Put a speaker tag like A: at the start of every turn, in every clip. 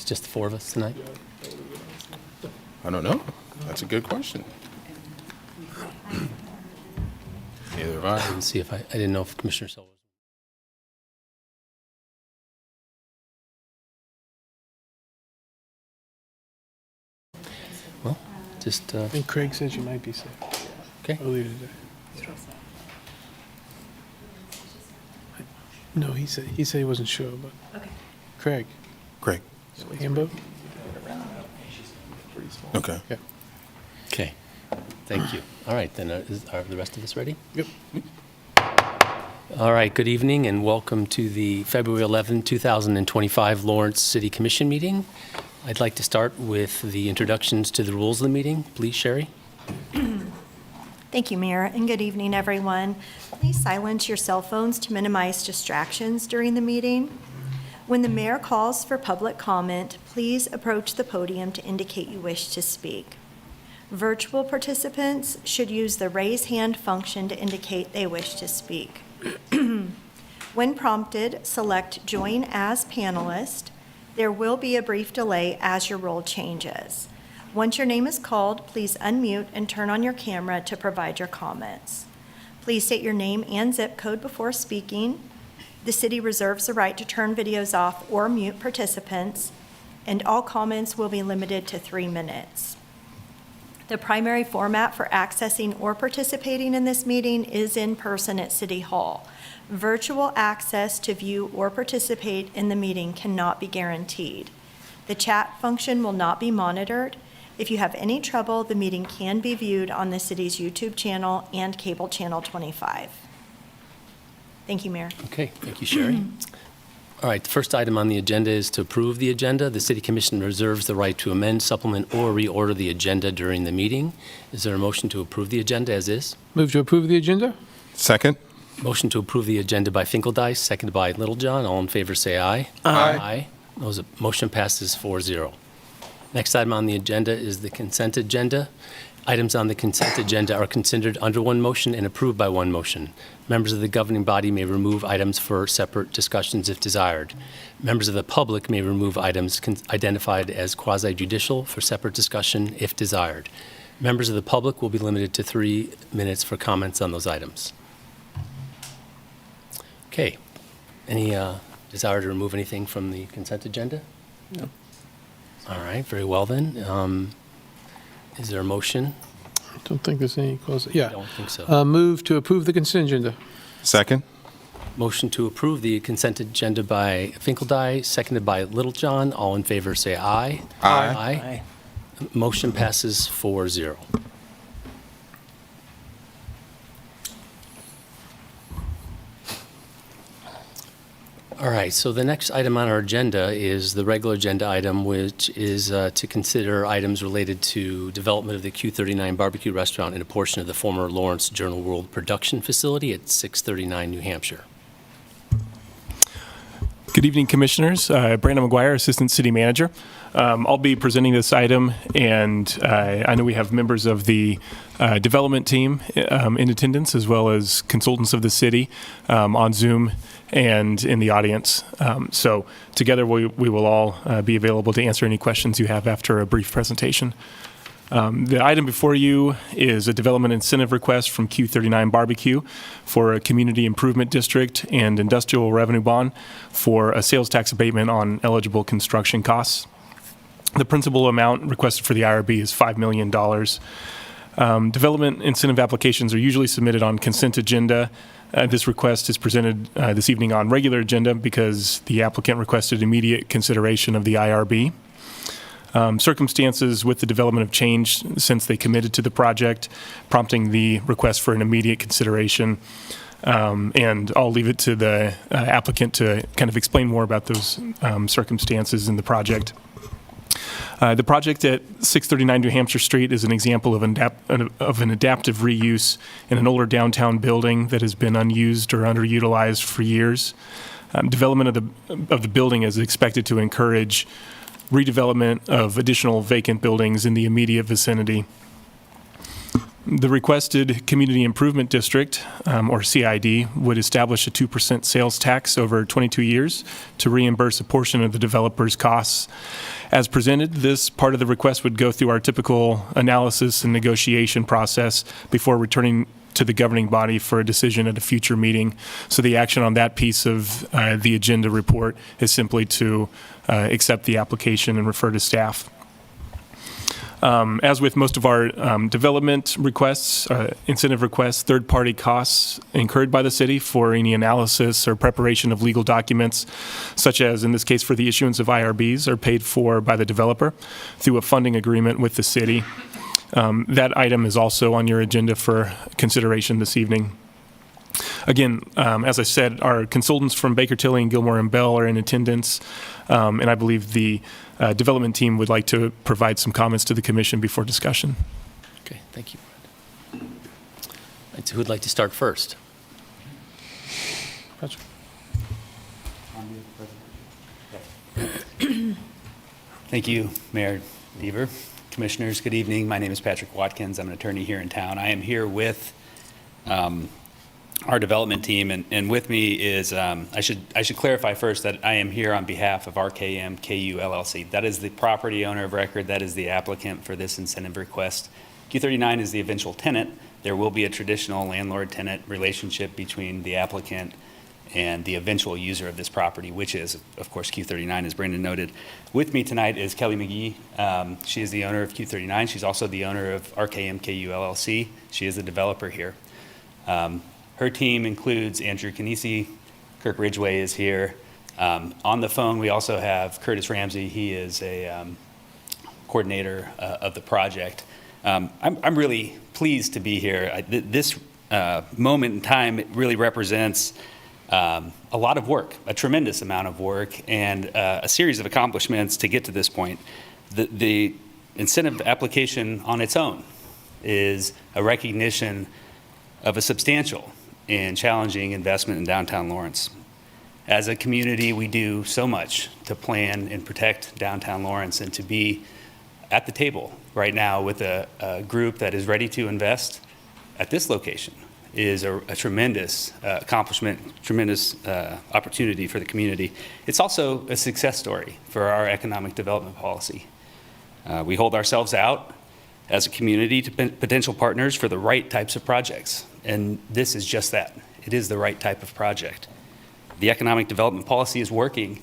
A: just the four of us tonight?
B: I don't know. That's a good question. Neither have I.
A: And see if I didn't know if Commissioner Silver. Well, just,
C: I think Craig says you might be sick
A: okay.
C: earlier today. No, he said he wasn't sure, but
D: Okay.
C: Craig,
B: Great.
C: Hambo?
B: Okay.
C: Yeah.
A: Okay, thank you. All right, then, are the rest of us ready?
C: Yep.
A: All right, good evening and welcome to the February 11, 2025 Lawrence City Commission meeting. I'd like to start with the introductions to the rules of the meeting. Please, Sherry.
D: Thank you, Mayor, and good evening, everyone. Please silence your cell phones to minimize distractions during the meeting. When the mayor calls for public comment, please approach the podium to indicate you wish to speak. Virtual participants should use the raise hand function to indicate they wish to speak. When prompted, select Join as Panelist. There will be a brief delay as your role changes. Once your name is called, please unmute and turn on your camera to provide your comments. Please state your name and zip code before speaking. The city reserves the right to turn videos off or mute participants, and all comments will be limited to 3 minutes. The primary format for accessing or participating in this meeting is in person at City Hall. Virtual access to view or participate in the meeting cannot be guaranteed. The chat function will not be monitored. If you have any trouble, the meeting can be viewed on the city's YouTube channel and cable channel 25. Thank you, Mayor.
A: Okay, thank you, Sherry. All right, the first item on the agenda is to approve the agenda. The City Commission reserves the right to amend, supplement, or reorder the agenda during the meeting. Is there a motion to approve the agenda as is?
C: Move to approve the agenda?
B: Second.
A: Motion to approve the agenda by Finkeldice, seconded by Littlejohn. All in favor, say aye.
B: Aye.
A: Aye. Motion passes 4-0. Next item on the agenda is the consent agenda. Items on the consent agenda are considered under one motion and approved by one motion. Members of the governing body may remove items for separate discussions if desired. Members of the public may remove items identified as quasi-judicial for separate discussion if desired. Members of the public will be limited to 3 minutes for comments on those items. Okay. Any desire to remove anything from the consent agenda?
C: No.
A: All right, very well then. Is there a motion?
C: I don't think there's any close.
A: I
C: Yeah.
A: don't think so.
C: Move to approve the consent agenda.
B: Second.
A: Motion to approve the consent agenda by Finkeldye, seconded by Littlejohn. All in favor, say aye.
B: Aye.
A: Aye. Motion passes 4-0. All right, so the next item on our agenda is the regular agenda item, which is to consider items related to development of the Q39 barbecue restaurant in a portion of the former Lawrence Journal World production facility at 639 New Hampshire.
E: Good evening, Commissioners. Brandon McGuire, Assistant City Manager. I'll be presenting this item, and I know we have members of the development team in attendance, as well as consultants of the city on Zoom and in the audience. So together we will all be available to answer any questions you have after a brief presentation. The item before you is a development incentive request from Q39 Barbecue for a community improvement district and industrial revenue bond for a sales tax abatement on eligible construction costs. The principal amount requested for the IRB is $5 million. Development incentive applications are usually submitted on consent agenda. This request is presented this evening on regular agenda because the applicant requested immediate consideration of the IRB. Circumstances with the development have changed since they committed to the project, prompting the request for an immediate consideration. And I'll leave it to the applicant to kind of explain more about those circumstances in the project. The project at 639 New Hampshire Street is an example of an adaptive reuse in an older downtown building that has been unused or underutilized for years. Development of the building is expected to encourage redevelopment of additional vacant buildings in the immediate vicinity. The requested Community Improvement District, or CID, would establish a 2% sales tax over 22 years to reimburse a portion of the developer's costs. As presented, this part of the request would go through our typical analysis and negotiation process before returning to the governing body for a decision at a future meeting. So the action on that piece of the agenda report is simply to accept the application and refer to staff. As with most of our development requests, incentive requests, third-party costs incurred by the city for any analysis or preparation of legal documents, such as in this case for the issuance of IRBs, are paid for by the developer through a funding agreement with the city. That item is also on your agenda for consideration this evening. Again, as I said, our consultants from Baker Tilly and Gilmore and Bell are in attendance, and I believe the development team would like to provide some comments to the commission before discussion.
A: Okay, thank you. Who would like to start first?
C: Patrick.
F: Thank you, Mayor Deaver. Commissioners, good evening. My name is Patrick Watkins. I'm an attorney here in town. I am here with our development team, and with me is, I should clarify first that I am here on behalf of RKM KU LLC. That is the property owner of record. That is the applicant for this incentive request. Q39 is the eventual tenant. There will be a traditional landlord-tenant relationship between the applicant and the eventual user of this property, which is, of course, Q39, as Brandon noted. With me tonight is Kelly McGee. She is the owner of Q39. She's also the owner of RKM KU LLC. She is the developer here. Her team includes Andrew Canisi, Kirk Ridgway is here. On the phone, we also have Curtis Ramsey. He is a coordinator of the project. I'm really pleased to be here. This moment in time really represents a lot of work, a tremendous amount of work, and a series of accomplishments to get to this point. The incentive application on its own is a recognition of a substantial and challenging investment in downtown Lawrence. As a community, we do so much to plan and protect downtown Lawrence, and to be at the table right now with a group that is ready to invest at this location is a tremendous accomplishment, tremendous opportunity for the community. It's also a success story for our economic development policy. We hold ourselves out as a community to potential partners for the right types of projects. And this is just that. It is the right type of project. The economic development policy is working,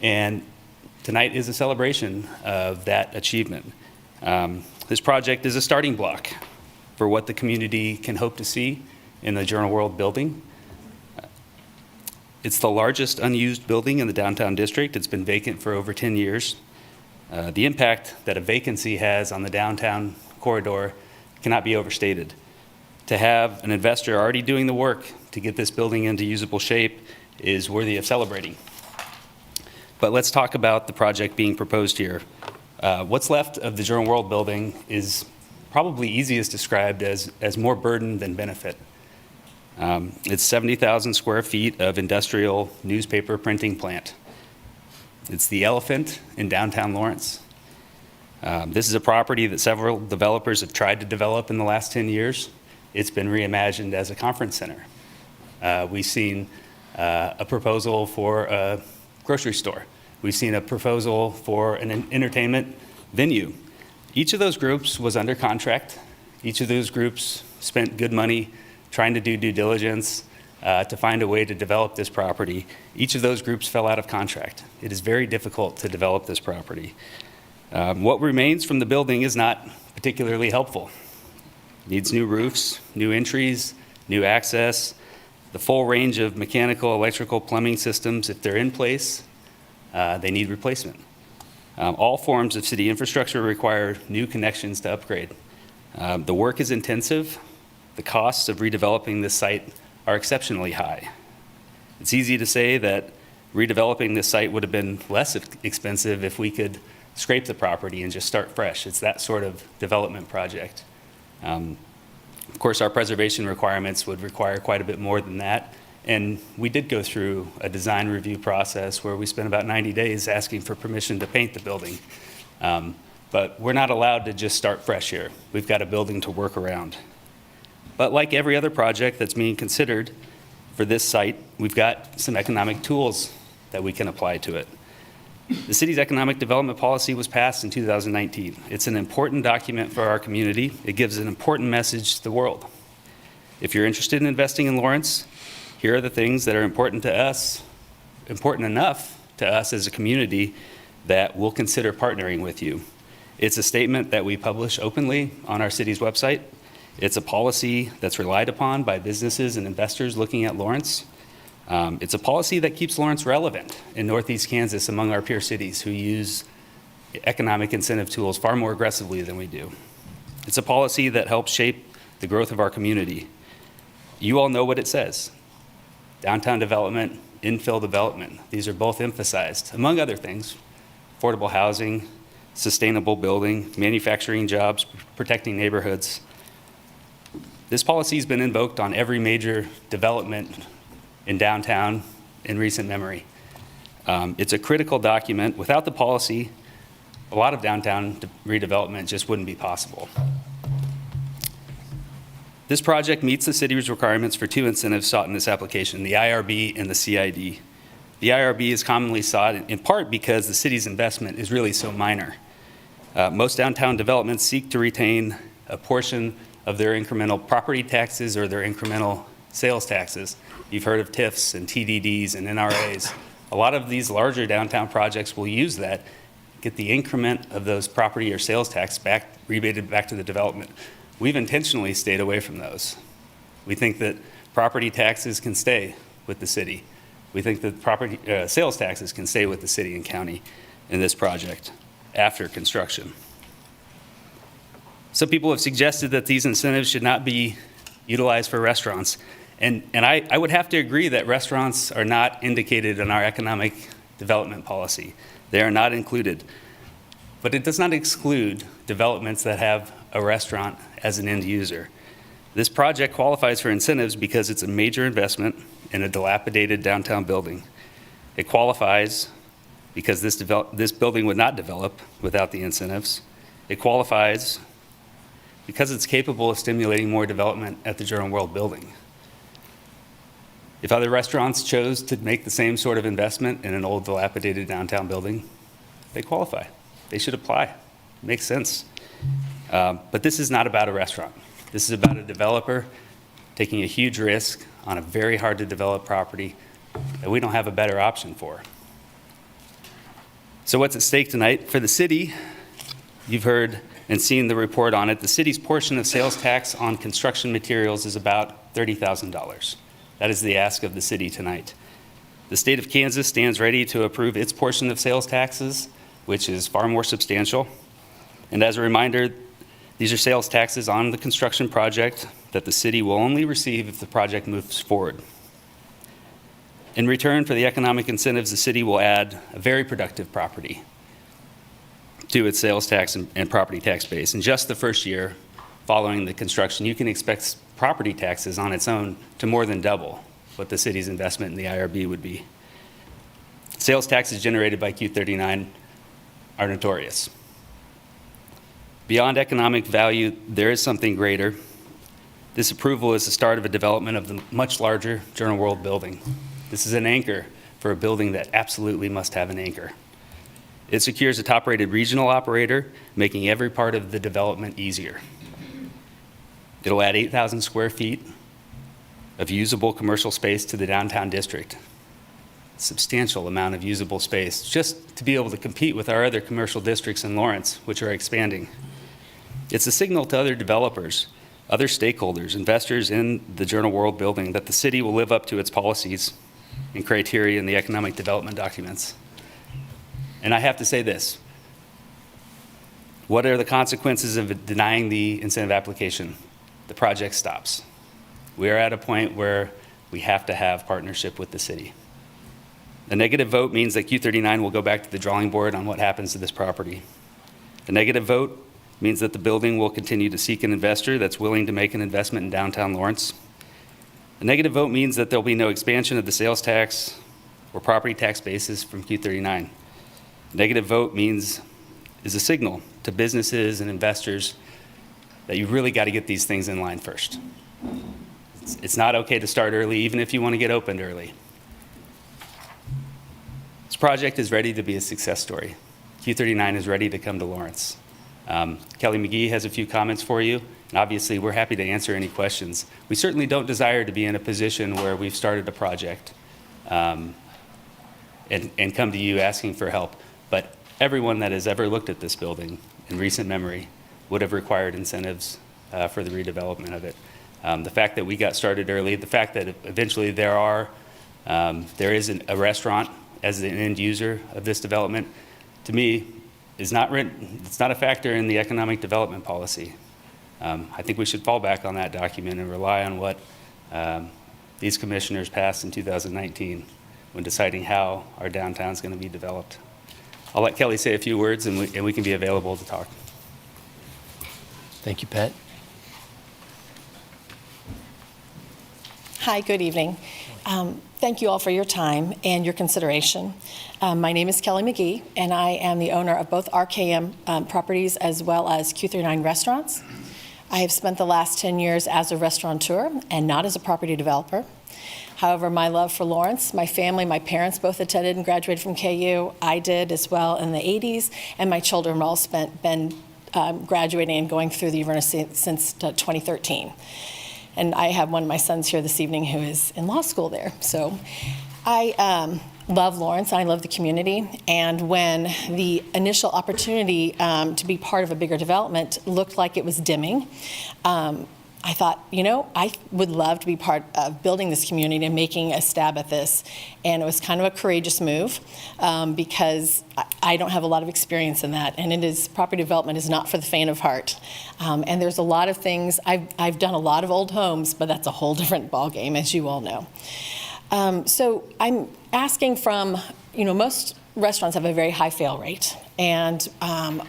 F: and tonight is a celebration of that achievement. This project is a starting block for what the community can hope to see in the Journal World building. It's the largest unused building in the downtown district. It's been vacant for over 10 years. The impact that a vacancy has on the downtown corridor cannot be overstated. To have an investor already doing the work to get this building into usable shape is worthy of celebrating. But let's talk about the project being proposed here. What's left of the Journal World building is probably easiest described as more burden than benefit. It's 70,000 square feet of industrial newspaper printing plant. It's the elephant in downtown Lawrence. This is a property that several developers have tried to develop in the last 10 years. It's been reimagined as a conference center. We've seen a proposal for a grocery store. We've seen a proposal for an entertainment venue. Each of those groups was under contract. Each of those groups spent good money trying to do due diligence to find a way to develop this property. Each of those groups fell out of contract. It is very difficult to develop this property. What remains from the building is not particularly helpful. Needs new roofs, new entries, new access, the full range of mechanical, electrical, plumbing systems. If they're in place, they need replacement. All forms of city infrastructure require new connections to upgrade. The work is intensive. The costs of redeveloping this site are exceptionally high. It's easy to say that redeveloping this site would have been less expensive if we could scrape the property and just start fresh. It's that sort of development project. Of course, our preservation requirements would require quite a bit more than that. And we did go through a design review process where we spent about 90 days asking for permission to paint the building. But we're not allowed to just start fresh here. We've got a building to work around. But like every other project that's being considered for this site, we've got some economic tools that we can apply to it. The city's economic development policy was passed in 2019. It's an important document for our community. It gives an important message to the world. If you're interested in investing in Lawrence, here are the things that are important to us, important enough to us as a community that we'll consider partnering with you. It's a statement that we publish openly on our city's website. It's a policy that's relied upon by businesses and investors looking at Lawrence. It's a policy that keeps Lawrence relevant in Northeast Kansas among our peer cities who use economic incentive tools far more aggressively than we do. It's a policy that helps shape the growth of our community. You all know what it says. Downtown development, infill development. These are both emphasized, among other things, affordable housing, sustainable building, manufacturing jobs, protecting neighborhoods. This policy has been invoked on every major development in downtown in recent memory. It's a critical document. Without the policy, a lot of downtown redevelopment just wouldn't be possible. This project meets the city's requirements for two incentives sought in this application, the IRB and the CID. The IRB is commonly sought in part because the city's investment is really so minor. Most downtown developments seek to retain a portion of their incremental property taxes or their incremental sales taxes. You've heard of TIFs and TDDs and NRAs. A lot of these larger downtown projects will use that, get the increment of those property or sales tax back, rebated back to the development. We've intentionally stayed away from those. We think that property taxes can stay with the city. We think that property sales taxes can stay with the city and county in this project after construction. Some people have suggested that these incentives should not be utilized for restaurants. And I would have to agree that restaurants are not indicated in our economic development policy. They are not included. But it does not exclude developments that have a restaurant as an end user. This project qualifies for incentives because it's a major investment in a dilapidated downtown building. It qualifies because this building would not develop without the incentives. It qualifies because it's capable of stimulating more development at the Journal World building. If other restaurants chose to make the same sort of investment in an old dilapidated downtown building, they qualify. They should apply. It makes sense. But this is not about a restaurant. This is about a developer taking a huge risk on a very hard to develop property that we don't have a better option for. So what's at stake tonight? For the city, you've heard and seen the report on it. The city's portion of sales tax on construction materials is about $30,000. That is the ask of the city tonight. The state of Kansas stands ready to approve its portion of sales taxes, which is far more substantial. And as a reminder, these are sales taxes on the construction project that the city will only receive if the project moves forward. In return for the economic incentives, the city will add a very productive property to its sales tax and property tax base. In just the first year following the construction, you can expect property taxes on its own to more than double what the city's investment in the IRB would be. Sales taxes generated by Q39 are notorious. Beyond economic value, there is something greater. This approval is the start of a development of the much larger Journal World building. This is an anchor for a building that absolutely must have an anchor. It secures a top-rated regional operator, making every part of the development easier. It'll add 8,000 square feet of usable commercial space to the downtown district. Substantial amount of usable space just to be able to compete with our other commercial districts in Lawrence, which are expanding. It's a signal to other developers, other stakeholders, investors in the Journal World building that the city will live up to its policies and criteria in the economic development documents. And I have to say this. What are the consequences of denying the incentive application? The project stops. We are at a point where we have to have partnership with the city. A negative vote means that Q39 will go back to the drawing board on what happens to this property. A negative vote means that the building will continue to seek an investor that's willing to make an investment in downtown Lawrence. A negative vote means that there'll be no expansion of the sales tax or property tax basis from Q39. A negative vote is a signal to businesses and investors that you really got to get these things in line first. It's not okay to start early, even if you want to get opened early. This project is ready to be a success story. Q39 is ready to come to Lawrence. Kelly McGee has a few comments for you, and obviously we're happy to answer any questions. We certainly don't desire to be in a position where we've started a project and come to you asking for help, but everyone that has ever looked at this building in recent memory would have required incentives for the redevelopment of it. The fact that we got started early, the fact that eventually there is a restaurant as an end user of this development, to me, it's not a factor in the economic development policy. I think we should fall back on that document and rely on what these commissioners passed in 2019 when deciding how our downtown is going to be developed. I'll let Kelly say a few words, and we can be available to talk.
A: Thank you, Pat.
G: Hi, good evening. Thank you all for your time and your consideration. My name is Kelly McGee, and I am the owner of both RKM properties as well as Q39 Restaurants. I have spent the last 10 years as a restaurateur and not as a property developer. However, my love for Lawrence, my family, my parents both attended and graduated from KU. I did as well in the 80s, and my children have all been graduating and going through the university since 2013. And I have one of my sons here this evening who is in law school there. So I love Lawrence, I love the community, and when the initial opportunity to be part of a bigger development looked like it was dimming, I thought, I would love to be part of building this community and making a stab at this. And it was kind of a courageous move because I don't have a lot of experience in that. And property development is not for the faint of heart. And there's a lot of things, I've done a lot of old homes, but that's a whole different ballgame, as you all know. So I'm asking from, most restaurants have a very high fail rate. And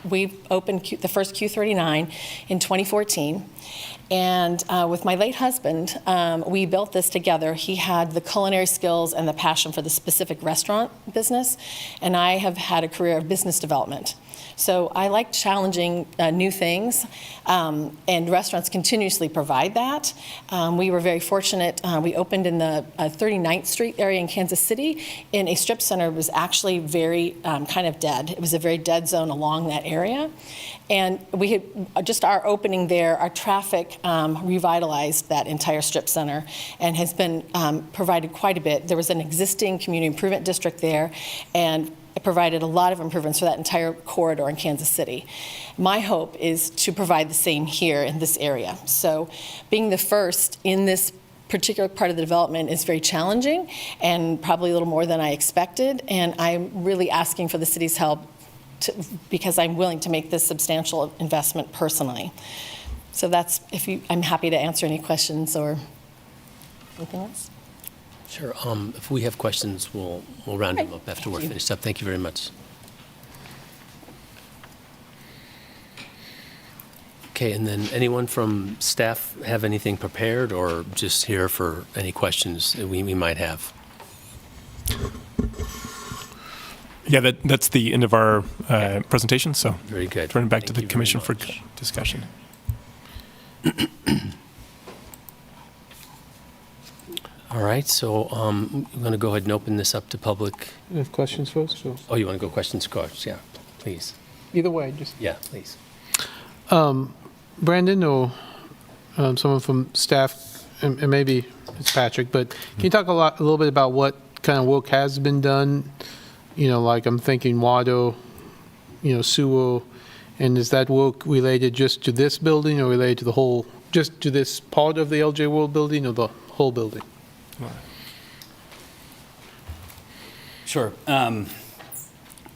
G: we opened the first Q39 in 2014. And with my late husband, we built this together. He had the culinary skills and the passion for the specific restaurant business, and I have had a career of business development. So I like challenging new things, and restaurants continuously provide that. We were very fortunate. We opened in the 39th Street area in Kansas City in a strip center that was actually very kind of dead. It was a very dead zone along that area. And we had just our opening there, our traffic revitalized that entire strip center and has been provided quite a bit. There was an existing community improvement district there, and it provided a lot of improvements for that entire corridor in Kansas City. My hope is to provide the same here in this area. So being the first in this particular part of the development is very challenging and probably a little more than I expected, and I'm really asking for the city's help because I'm willing to make this substantial investment personally. So that's, I'm happy to answer any questions or anything else.
A: Sure. If we have questions, we'll round them up after we're finished up. Thank you very much. Okay, and then anyone from staff have anything prepared or just here for any questions that we might have?
E: Yeah, that's the end of our presentation, so
A: Very good.
E: turn it back to
A: Thank
E: the
A: you very
E: commission for
A: much.
E: discussion.
A: All right, so I'm going to go ahead and open this up to public.
C: You have questions first? So
A: Oh, you want to go questions? Of course, yeah, please.
C: either way, just
A: Yeah, please.
C: Brandon or someone from staff, and maybe it's Patrick, but can you talk a little bit about what kind of work has been done? Like I'm thinking water, sewer, and is that work related just to this building or related to the whole, just to this part of the LJ World building or the whole building?
F: Sure.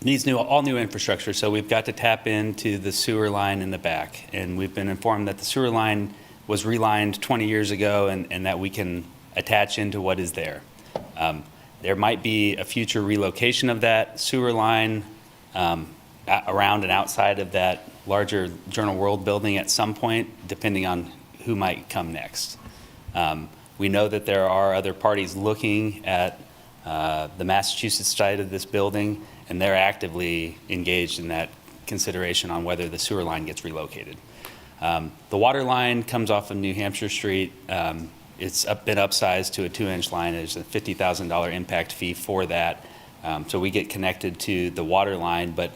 F: Needs all new infrastructure, so we've got to tap into the sewer line in the back. And we've been informed that the sewer line was relined 20 years ago and that we can attach into what is there. There might be a future relocation of that sewer line around and outside of that larger Journal World building at some point, depending on who might come next. We know that there are other parties looking at the Massachusetts side of this building, and they're actively engaged in that consideration on whether the sewer line gets relocated. The water line comes off of New Hampshire Street. It's been upsized to a 2-inch line. There's a $50,000 impact fee for that. So we get connected to the water line, but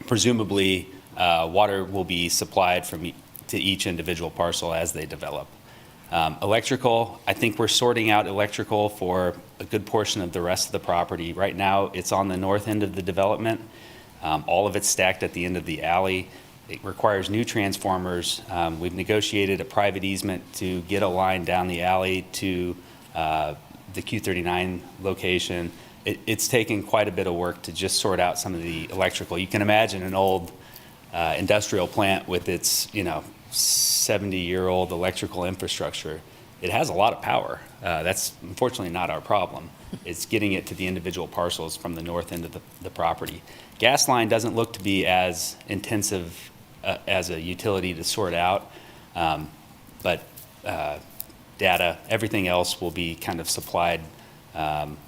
F: presumably water will be supplied to each individual parcel as they develop. Electrical, I think we're sorting out electrical for a good portion of the rest of the property. Right now, it's on the north end of the development. All of it's stacked at the end of the alley. It requires new transformers. We've negotiated a private easement to get a line down the alley to the Q39 location. It's taken quite a bit of work to just sort out some of the electrical. You can imagine an old industrial plant with its, 70-year-old electrical infrastructure. It has a lot of power. That's unfortunately not our problem. It's getting it to the individual parcels from the north end of the property. Gas line doesn't look to be as intensive as a utility to sort out, but data, everything else will be kind of supplied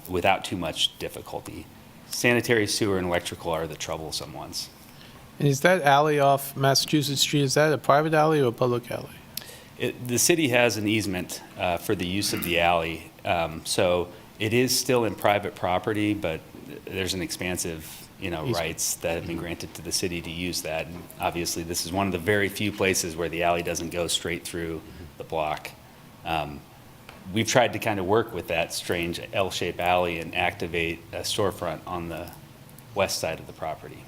F: without too much difficulty. Sanitary, sewer, and electrical are the troublesome ones.
C: And is that alley off Massachusetts Street, is that a private alley or a public alley?
F: The city has an easement for the use of the alley, so it is still in private property, but there's an expansive, rights that have been granted to the city to use that. And obviously, this is one of the very few places where the alley doesn't go straight through the block. We've tried to kind of work with that strange L-shaped alley and activate a storefront on the west side of the property.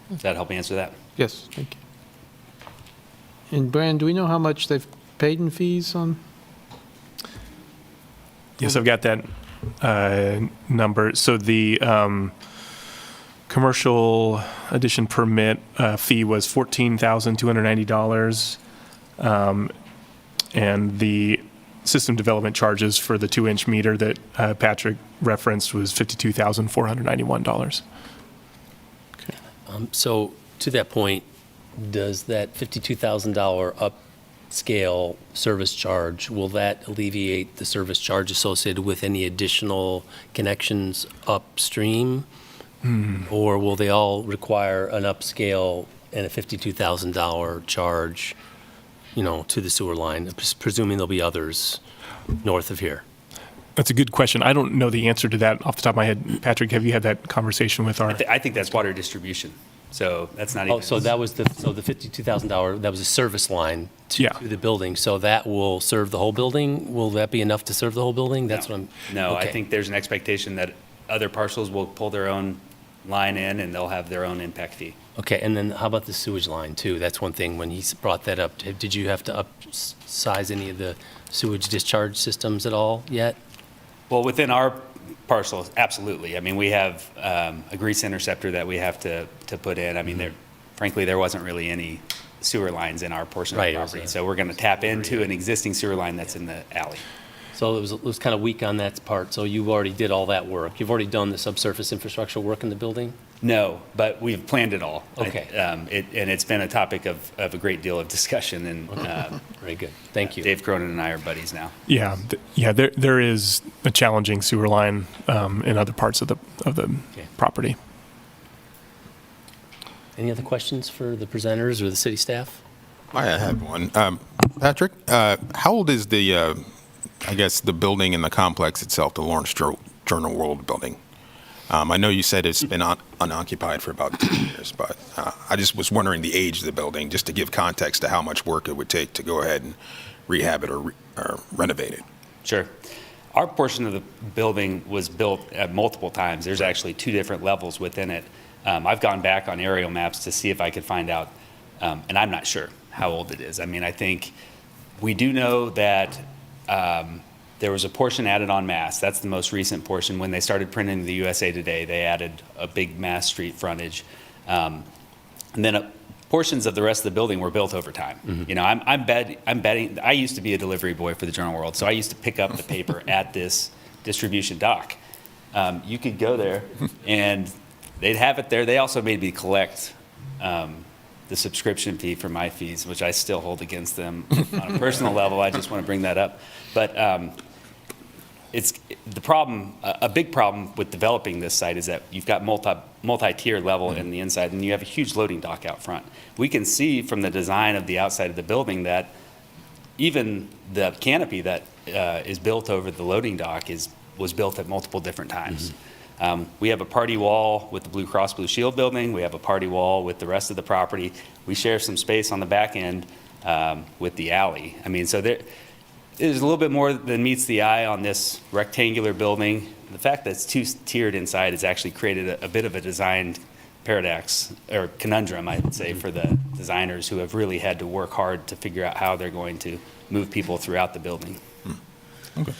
F: Does that help answer that?
C: Yes, thank you. And Brandon, do we know how much they've paid in fees on?
E: Yes, I've got that number. So the commercial addition permit fee was $14,290, and the system development charges for the 2-inch meter that Patrick referenced was $52,491.
A: So to that point, does that $52,000 upscale service charge, will that alleviate the service charge associated with any additional connections upstream? Or will they all require an upscale and a $52,000 charge, to the sewer line, presuming there'll be others north of here?
E: That's a good question. I don't know the answer to that off the top of my head. Patrick, have you had that conversation with our?
F: I think that's water distribution, so that's not even.
A: Oh, so that was the $52,000, that was a service line to the building, so that will serve the whole building? Will that be enough to serve the whole building? That's what I'm.
F: No, I
A: okay.
F: think there's an expectation that other parcels will pull their own line in and they'll have their own impact fee.
A: Okay, and then how about the sewage line, too? That's one thing, when he brought that up, did you have to upsize any of the sewage discharge systems at all yet?
F: Well, within our parcels, absolutely. I mean, we have a grease interceptor that we have to put in. I mean, frankly, there wasn't really any sewer lines in our portion of the
A: Right, it was
F: property.
A: a-
F: So we're going to tap into an existing sewer line that's in the alley.
A: So it was kind of weak on that part, so you already did all that work. You've already done the subsurface infrastructure work in the building?
F: No, but we've planned it all.
A: Okay.
F: And it's been a topic of a great deal of discussion, and
A: Very good, thank you.
F: Dave Cronin and I are buddies now.
E: Yeah, there is a challenging sewer line in other parts of the
A: Okay.
E: property.
A: Any other questions for the presenters or the city staff?
B: I have one. Patrick, how old is the building and the complex itself, the Lawrence Journal World building? I know you said it's been unoccupied for about 2 years, but I just was wondering the age of the building, just to give context to how much work it would take to go ahead and rehab it or renovate it.
F: Sure. Our portion of the building was built at multiple times. There's actually 2 different levels within it. I've gone back on aerial maps to see if I could find out, and I'm not sure how old it is. I mean, I think we do know that there was a portion added on Mass. That's the most recent portion. When they started printing the USA Today, they added a big Mass street frontage. And then portions of the rest of the building were built over time. Mm-hmm. I'm betting, I used to be a delivery boy for the Journal World, so I used to pick up the paper at this distribution dock. You could go there and they'd have it there. They also made me collect the subscription fee for my fees, which I still hold against them on a personal level. I just want to bring that up. But it's the problem, a big problem with developing this site is that you've got multi-tier level in the inside, and you have a huge loading dock out front. We can see from the design of the outside of the building that even the canopy that is built over the loading dock was built at multiple different times. We have a party wall with the Blue Cross Blue Shield building. We have a party wall with the rest of the property. We share some space on the back end with the alley. I mean, so there's a little bit more than meets the eye on this rectangular building. The fact that it's two-tiered inside has actually created a bit of a design paradox, or conundrum, I would say, for the designers who have really had to work hard to figure out how they're going to move people throughout the building.
B: Okay.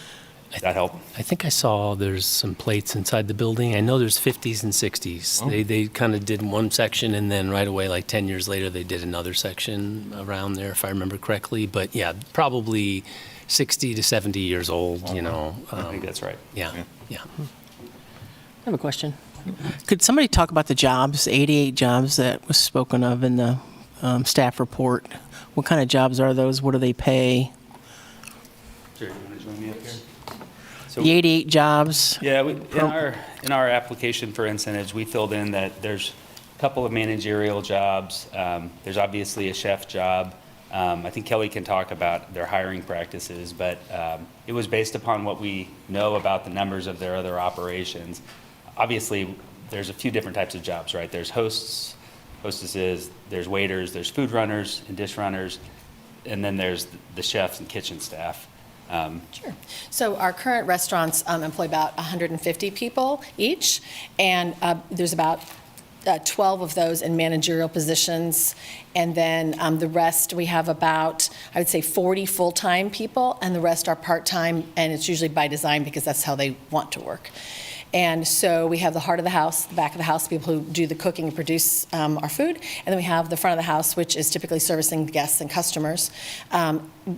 F: Does that help?
A: I think I saw there's some plates inside the building. I know there's 50s and 60s.
B: Oh.
A: They kind of did one section, and then right away, like 10 years later, they did another section around there, if I remember correctly. But yeah, probably 60 to 70 years old, you know.
F: I think that's right.
A: Yeah.
H: I have a question. Could somebody talk about the jobs, 88 jobs that was spoken of in the staff report? What kind of jobs are those? What do they pay?
F: Sure, you want to join me up here? So,
H: The 88 jobs?
F: yeah, in our application for incentives, we filled in that there's a couple of managerial jobs. There's obviously a chef job. I think Kelly can talk about their hiring practices, but it was based upon what we know about the numbers of their other operations. Obviously, there's a few different types of jobs, right? There's hosts, hostesses, there's waiters, there's food runners and dish runners, and then there's the chefs and kitchen staff.
G: Sure. So our current restaurants employ about 150 people each, and there's about 12 of those in managerial positions. And then the rest, we have about, I would say, 40 full-time people, and the rest are part-time, and it's usually by design because that's how they want to work. And so we have the heart of the house, the back of the house, people who do the cooking and produce our food. And then we have the front of the house, which is typically servicing guests and customers.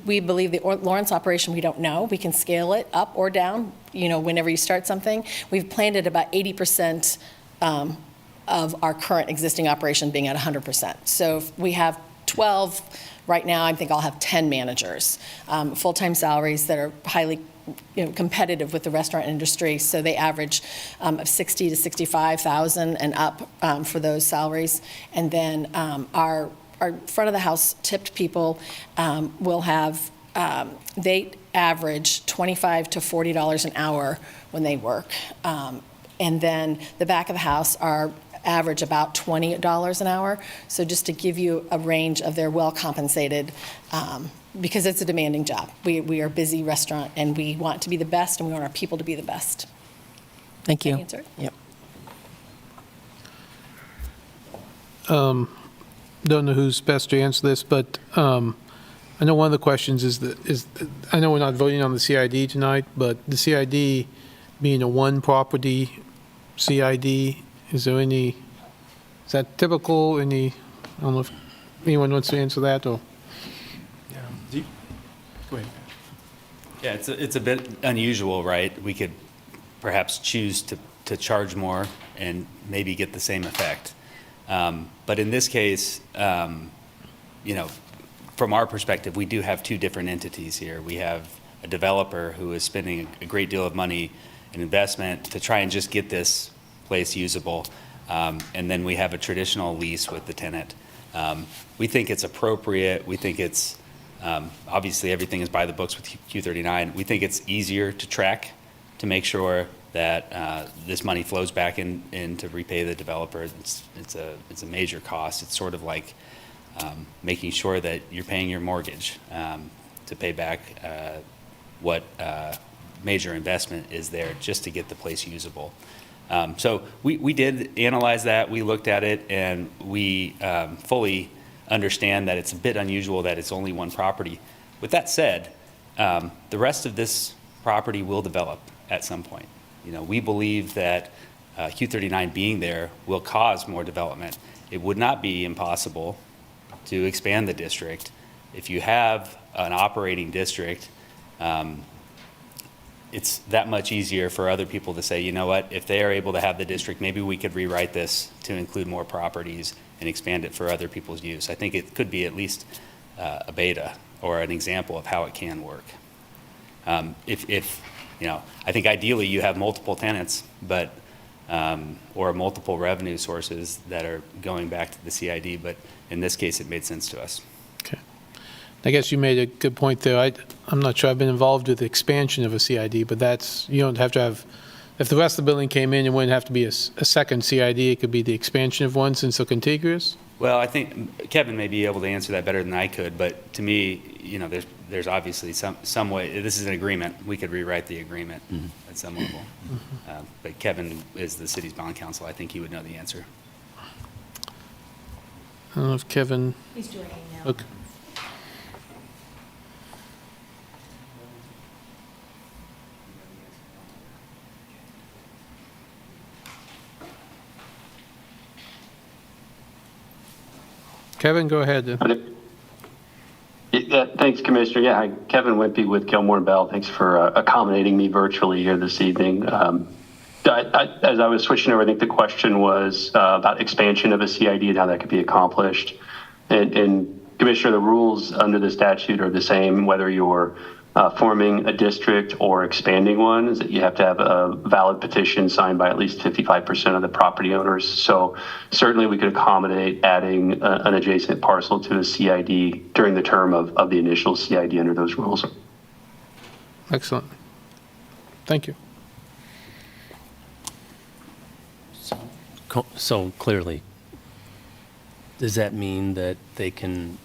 G: We believe the Lawrence operation, we don't know. We can scale it up or down, you know, whenever you start something. We've planned it about 80% of our current existing operation being at 100%. So if we have 12 right now, I think I'll have 10 managers, full-time salaries that are highly competitive with the restaurant industry. So they average of 60 to 65,000 and up for those salaries. And then our front of the house tipped people will have, they average $25 to $40 an hour when they work. And then the back of the house are average about $20 an hour. So just to give you a range of their well-compensated, because it's a demanding job. We are a busy restaurant, and we want to be the best, and we want our people to be the best.
H: Thank you.
G: Answer?
H: Yep.
C: Don't know who's best to answer this, but I know one of the questions is I know we're not voting on the CID tonight, but the CID being a one-property CID, is that typical? I don't know if anyone wants to answer that, or?
E: Go ahead.
F: Yeah, it's a bit unusual, right? We could perhaps choose to charge more and maybe get the same effect. But in this case, you know, from our perspective, we do have two different entities here. We have a developer who is spending a great deal of money and investment to try and just get this place usable. And then we have a traditional lease with the tenant. We think it's appropriate. We think it's, obviously everything is by the books with Q39. We think it's easier to track to make sure that this money flows back in to repay the developer. It's a major cost. It's sort of like making sure that you're paying your mortgage to pay back what major investment is there just to get the place usable. So we did analyze that. We looked at it, and we fully understand that it's a bit unusual that it's only one property. With that said, the rest of this property will develop at some point. You know, we believe that Q39 being there will cause more development. It would not be impossible to expand the district. If you have an operating district, it's that much easier for other people to say, you know what, if they are able to have the district, maybe we could rewrite this to include more properties and expand it for other people's use. I think it could be at least a beta or an example of how it can work. If I think ideally you have multiple tenants, but, or multiple revenue sources that are going back to the CID, but in this case, it made sense to us.
C: Okay. I guess you made a good point there. I'm not sure I've been involved with the expansion of a CID, but you don't have to have, if the rest of the building came in, it wouldn't have to be a second CID. It could be the expansion of one since they're contiguous.
F: Well, I think Kevin may be able to answer that better than I could, but to me, there's obviously some way, this is an agreement, we could rewrite the agreement at some level. But Kevin is the city's bond counsel, I think he would know the answer.
C: I don't know if Kevin,
D: He's joining now.
C: okay. Kevin, go ahead.
I: Yeah, thanks, Commissioner. Yeah, hi, Kevin Wimpy with Gilmore Bell. Thanks for accommodating me virtually here this evening. As I was switching over, I think the question was about expansion of a CID and how that could be accomplished. And Commissioner, the rules under the statute are the same, whether you're forming a district or expanding one, is that you have to have a valid petition signed by at least 55% of the property owners. So certainly we could accommodate adding an adjacent parcel to a CID during the term of the initial CID under those rules.
C: Excellent. Thank you.
A: So clearly, does that mean that they can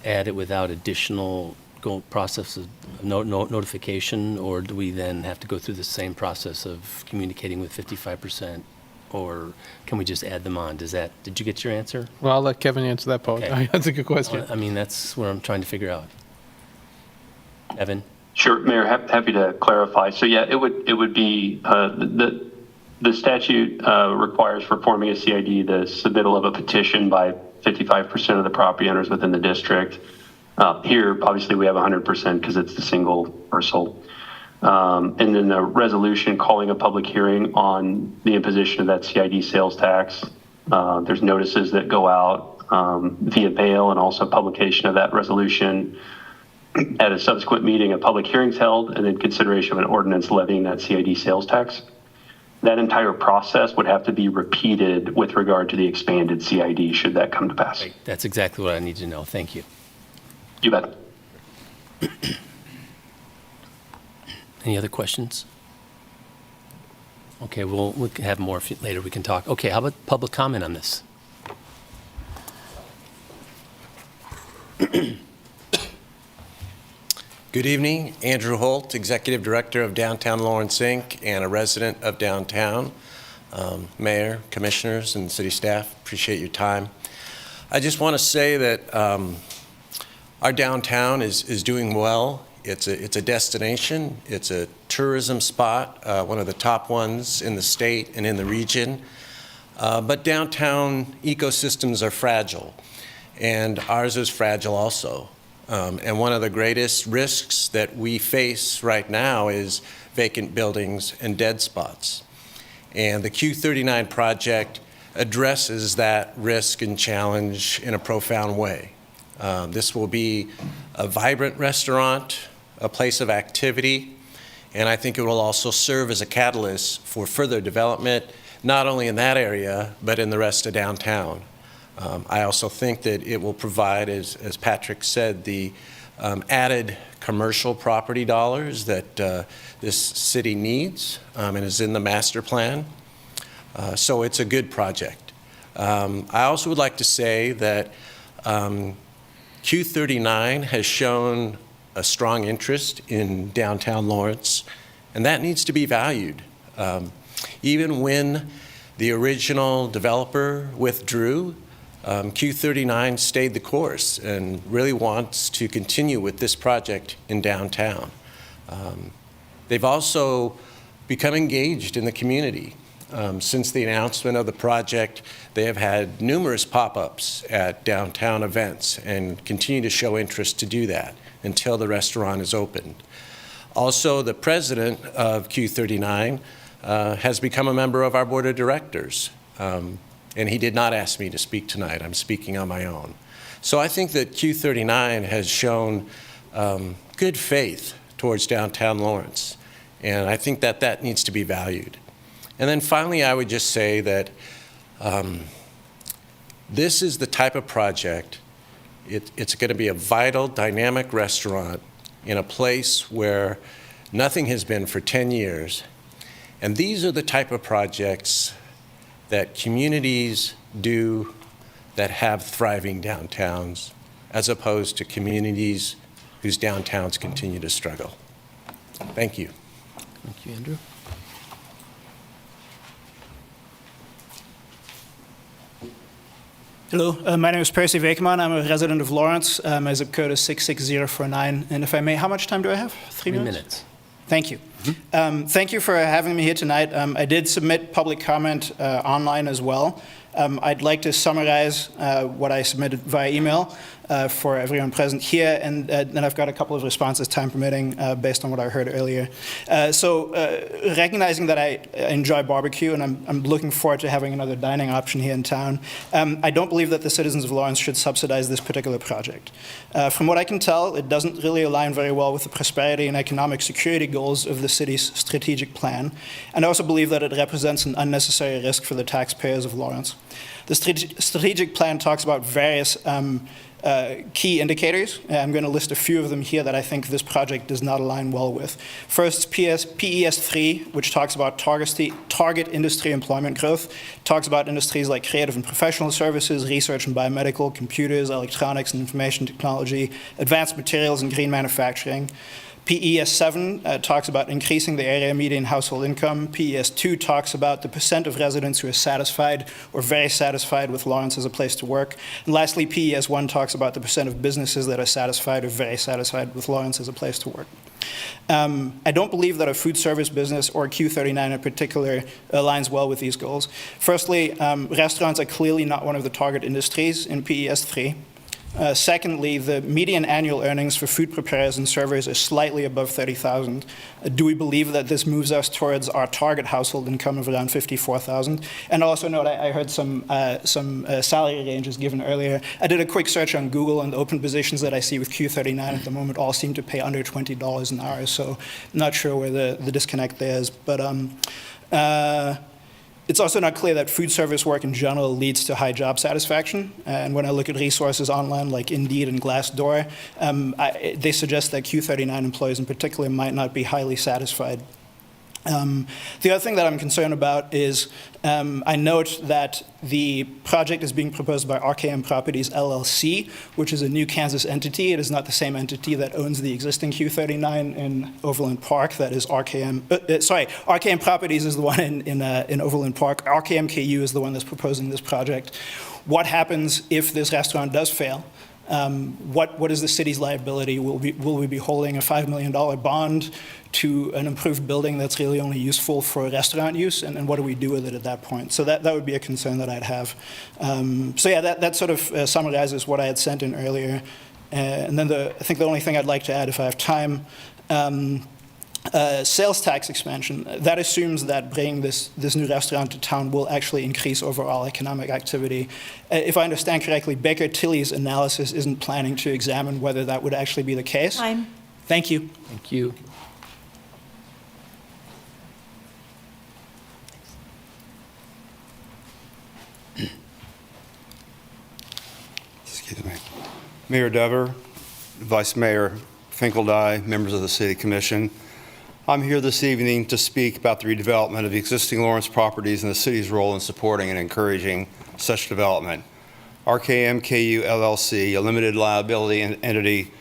A: add it without additional process of notification, or do we then have to go through the same process of communicating with 55%, or can we just add them on? Did you get your answer?
C: Well, I'll let Kevin answer that part.
A: Okay.
C: That's a good question.
A: I mean, that's what I'm trying to figure out. Evan?
I: Sure, Mayor, happy to clarify. So yeah, it would be the statute requires for forming a CID the submittal of a petition by 55% of the property owners within the district. Here, obviously, we have 100% because it's the single parcel. And then the resolution calling a public hearing on the imposition of that CID sales tax. There's notices that go out via mail and also publication of that resolution. At a subsequent meeting, a public hearing's held, and then consideration of an ordinance levying that CID sales tax. That entire process would have to be repeated with regard to the expanded CID should that come to pass.
A: That's exactly what I need to know. Thank you.
I: You bet.
A: Any other questions? Okay, we'll have more later. We can talk. Okay, how about public comment on this?
J: Good evening, Andrew Holt, Executive Director of Downtown Lawrence Inc. and a resident of downtown. Mayor, Commissioners, and City staff, appreciate your time. I just want to say that our downtown is doing well. It's a destination. It's a tourism spot, one of the top ones in the state and in the region. But downtown ecosystems are fragile, and ours is fragile also. And one of the greatest risks that we face right now is vacant buildings and dead spots. And the Q39 project addresses that risk and challenge in a profound way. This will be a vibrant restaurant, a place of activity, and I think it will also serve as a catalyst for further development, not only in that area, but in the rest of downtown. I also think that it will provide, as Patrick said, the added commercial property dollars that this city needs and is in the master plan. So it's a good project. I also would like to say that Q39 has shown a strong interest in downtown Lawrence, and that needs to be valued. Even when the original developer withdrew, Q39 stayed the course and really wants to continue with this project in downtown. They've also become engaged in the community. Since the announcement of the project, they have had numerous pop-ups at downtown events and continue to show interest to do that until the restaurant is opened. Also, the president of Q39 has become a member of our board of directors. And he did not ask me to speak tonight. I'm speaking on my own. So I think that Q39 has shown good faith towards downtown Lawrence. And I think that that needs to be valued. And then finally, I would just say that this is the type of project, it's going to be a vital, dynamic restaurant in a place where nothing has been for 10 years. And these are the type of projects that communities do that have thriving downtowns, as opposed to communities whose downtowns continue to struggle. Thank you.
A: Thank you, Andrew.
K: Hello, my name is Percy Wekeman. I'm a resident of Lawrence. My zip code is 66049. And if I may, how much time do I have? 3 minutes?
A: 3 minutes.
K: Thank you. Thank you for having me here tonight. I did submit public comment online as well. I'd like to summarize what I submitted via email for everyone present here, and then I've got a couple of responses, time permitting, based on what I heard earlier. Recognizing that I enjoy barbecue, and I'm looking forward to having another dining option here in town, I don't believe that the citizens of Lawrence should subsidize this particular project. From what I can tell, it doesn't really align very well with the prosperity and economic security goals of the city's strategic plan, and I also believe that it represents an unnecessary risk for the taxpayers of Lawrence. The strategic plan talks about various key indicators. I'm going to list a few of them here that I think this project does not align well with. First, PES 3, which talks about target industry employment growth, talks about industries like creative and professional services, research and biomedical, computers, electronics and information technology, advanced materials and green manufacturing. PES 7 talks about increasing the area median household income. PES 2 talks about the percent of residents who are satisfied or very satisfied with Lawrence as a place to work. And lastly, PES 1 talks about the percent of businesses that are satisfied or very satisfied with Lawrence as a place to work. I don't believe that a food service business or Q39 in particular aligns well with these goals. Firstly, restaurants are clearly not one of the target industries in PES 3. Secondly, the median annual earnings for food preparers and servers are slightly above $30,000. Do we believe that this moves us towards our target household income of around $54,000? And also note, I heard some salary ranges given earlier. I did a quick search on Google, and the open positions that I see with Q39 at the moment all seem to pay under $20 an hour, so I'm not sure where the disconnect there is. But it's also not clear that food service work in general leads to high job satisfaction. And when I look at resources online like Indeed and Glassdoor, they suggest that Q39 employees in particular might not be highly satisfied. The other thing that I'm concerned about is I note that the project is being proposed by RKM Properties LLC, which is a new Kansas entity. It is not the same entity that owns the existing Q39 in Overland Park. That is RKM Properties is the one in Overland Park. RKM KU is the one that's proposing this project. What happens if this restaurant does fail? What is the city's liability? Will we be holding a $5 million bond to an improved building that's really only useful for restaurant use? And what do we do with it at that point? So that would be a concern that I'd have. That sort of summarizes what I had sent in earlier. And then I think the only thing I'd like to add, if I have time, sales tax expansion. That assumes that bringing this new restaurant to town will actually increase overall economic activity. If I understand correctly, Baker Tilly's analysis isn't planning to examine whether that would actually be the case.
D: Time.
K: Thank you.
A: Thank you.
L: Excuse me. Mayor Dever, Vice Mayor Finkeldye, members of the City Commission. I'm here this evening to speak about the redevelopment of existing Lawrence properties and the city's role in supporting and encouraging such development. RKM KU LLC, a limited liability entity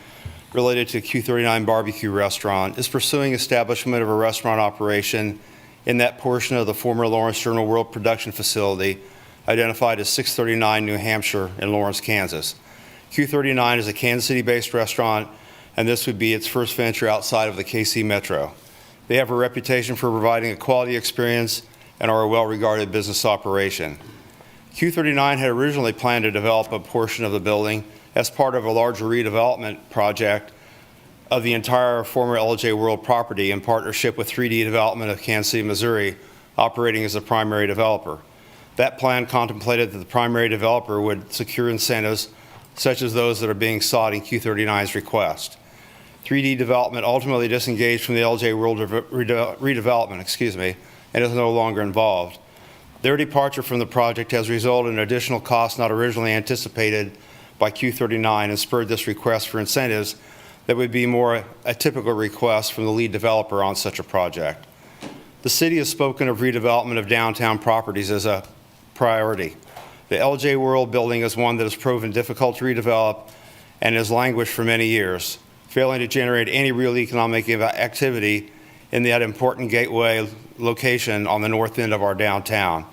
L: related to Q39 Barbecue Restaurant, is pursuing establishment of a restaurant operation in that portion of the former Lawrence Journal World production facility identified as 639 New Hampshire in Lawrence, Kansas. Q39 is a Kansas City-based restaurant, and this would be its first venture outside of the KC Metro. They have a reputation for providing a quality experience and are a well-regarded business operation. Q39 had originally planned to develop a portion of the building as part of a larger redevelopment project of the entire former LJ World property in partnership with 3D Development of Kansas City, Missouri, operating as the primary developer. That plan contemplated that the primary developer would secure incentives such as those that are being sought in Q39's request. 3D Development ultimately disengaged from the LJ World redevelopment, and is no longer involved. Their departure from the project has resulted in additional costs not originally anticipated by Q39 and spurred this request for incentives that would be more a typical request from the lead developer on such a project. The city has spoken of redevelopment of downtown properties as a priority. The LJ World building is one that has proven difficult to redevelop and has languished for many years, failing to generate any real economic activity in that important gateway location on the north end of our downtown.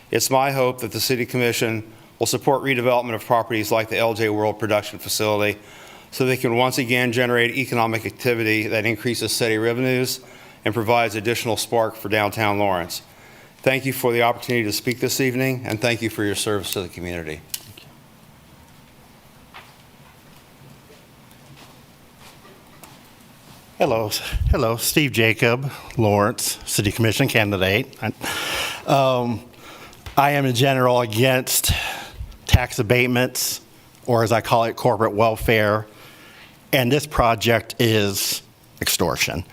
L: It's my hope that the City Commission will support redevelopment of properties like the LJ World production facility so they can once again generate economic activity that increases city revenues and provides additional spark for downtown Lawrence. Thank you for the opportunity to speak this evening, and thank you for your service to the community.
M: Hello, Steve Jacob, Lawrence, City Commission candidate. I am in general against tax abatements, or as I call it, corporate welfare, and this project is extortion.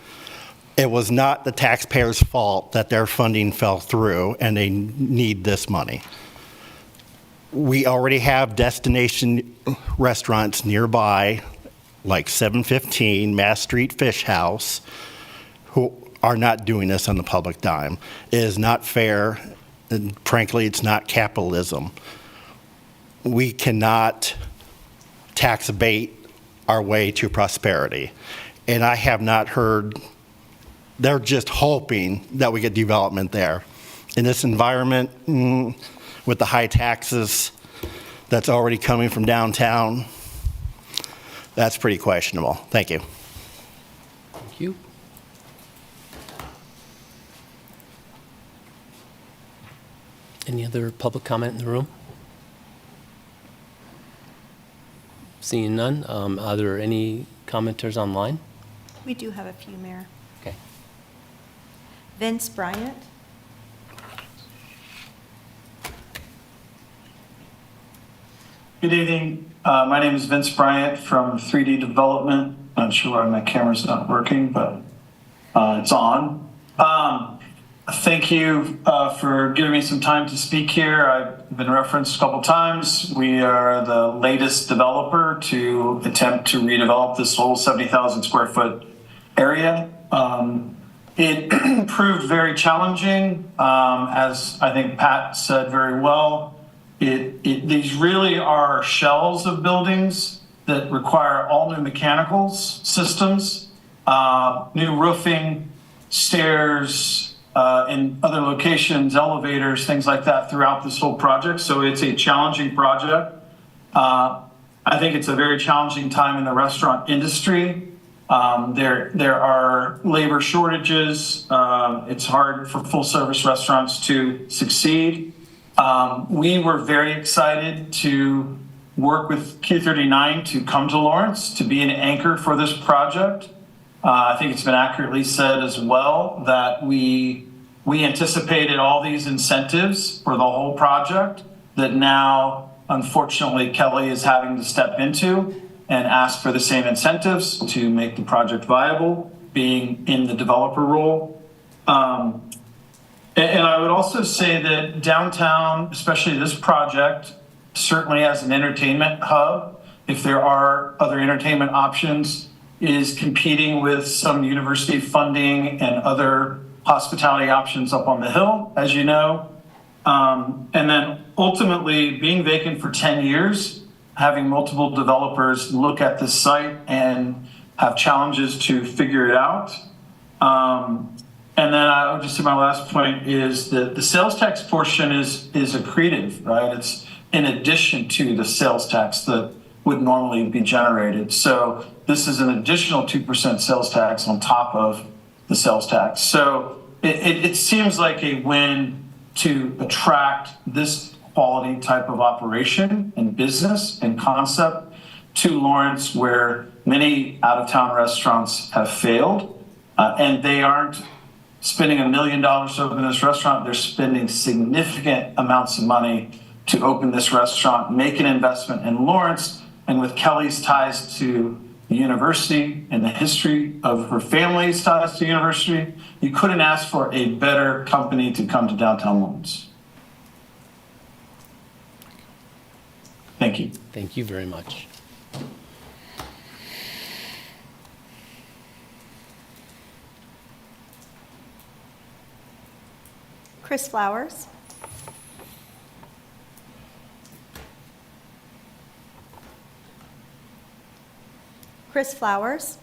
M: It was not the taxpayers' fault that their funding fell through and they need this money. We already have destination restaurants nearby, like 715 Mass Street Fish House, who are not doing this on the public dime. It is not fair, and frankly, it's not capitalism. We cannot tax abate our way to prosperity. And I have not heard, they're just hoping that we get development there. In this environment, with the high taxes that's already coming from downtown, that's pretty questionable. Thank you.
A: Thank you. Any other public comment in the room? Seeing none, are there any commenters online?
D: We do have a few, Mayor.
A: Okay.
D: Vince Bryant.
N: Good evening. My name is Vince Bryant from 3D Development. Not sure why my camera's not working, but it's on. Thank you for giving me some time to speak here. I've been referenced a couple times. We are the latest developer to attempt to redevelop this whole 70,000 square foot area. It proved very challenging, as I think Pat said very well. These really are shells of buildings that require all new mechanicals systems, new roofing, stairs, in other locations, elevators, things like that throughout this whole project. So it's a challenging project. I think it's a very challenging time in the restaurant industry. There are labor shortages. It's hard for full service restaurants to succeed. We were very excited to work with Q39 to come to Lawrence to be an anchor for this project. I think it's been accurately said as well that we anticipated all these incentives for the whole project that now, unfortunately, Kelly is having to step into and ask for the same incentives to make the project viable, being in the developer role. And I would also say that downtown, especially this project, certainly as an entertainment hub, if there are other entertainment options, is competing with some university funding and other hospitality options up on the hill, as you know. And then ultimately being vacant for 10 years, having multiple developers look at this site and have challenges to figure it out. And then I would just say my last point is that the sales tax portion is accretive, right? It's in addition to the sales tax that would normally be generated. So this is an additional 2% sales tax on top of the sales tax. So it seems like a win to attract this quality type of operation and business and concept to Lawrence, where many out-of-town restaurants have failed, and they aren't spending $1 million to open this restaurant. They're spending significant amounts of money to open this restaurant, make an investment in Lawrence. And with Kelly's ties to the university and the history of her family's ties to the university, you couldn't ask for a better company to come to downtown Lawrence. Thank you.
A: Thank you very much.
D: Chris Flowers. Chris Flowers.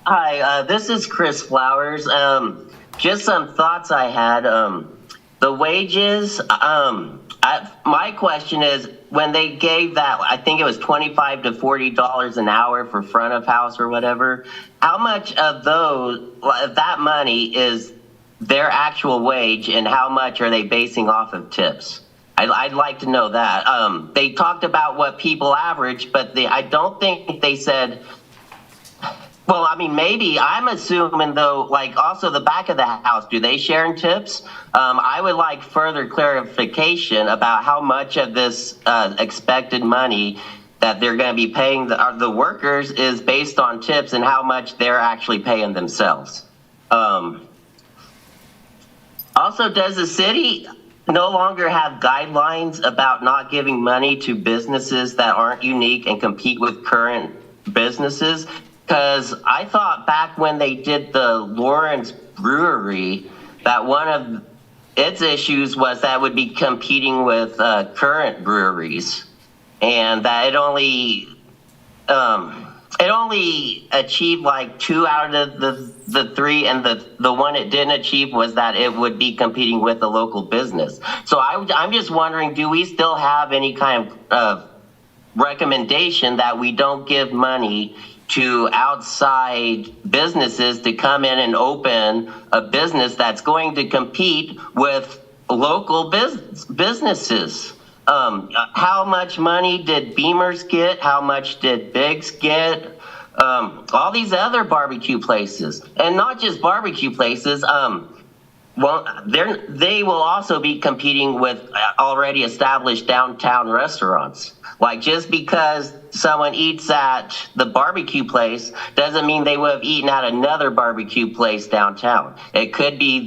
O: Hi, this is Chris Flowers. Just some thoughts I had. The wages, my question is, when they gave that, I think it was $25 to $40 an hour for front of house or whatever, how much of that money is their actual wage and how much are they basing off of tips? I'd like to know that. They talked about what people average, but I don't think they said, well, I mean, maybe I'm assuming though, like also the back of the house, do they share in tips? I would like further clarification about how much of this expected money that they're going to be paying the workers is based on tips and how much they're actually paying themselves. Also, does the city no longer have guidelines about not giving money to businesses that aren't unique and compete with current businesses? Because I thought back when they did the Lawrence Brewery, that one of its issues was that it would be competing with current breweries, and that it only achieved like 2 out of the 3, and the one it didn't achieve was that it would be competing with a local business. So I'm just wondering, do we still have any kind of recommendation that we don't give money to outside businesses to come in and open a business that's going to compete with local businesses? How much money did Beamer's get? How much did Biggs get? All these other barbecue places, and not just barbecue places. Well, they will also be competing with already established downtown restaurants. Like, just because someone eats at the barbecue place doesn't mean they would have eaten at another barbecue place downtown. It could be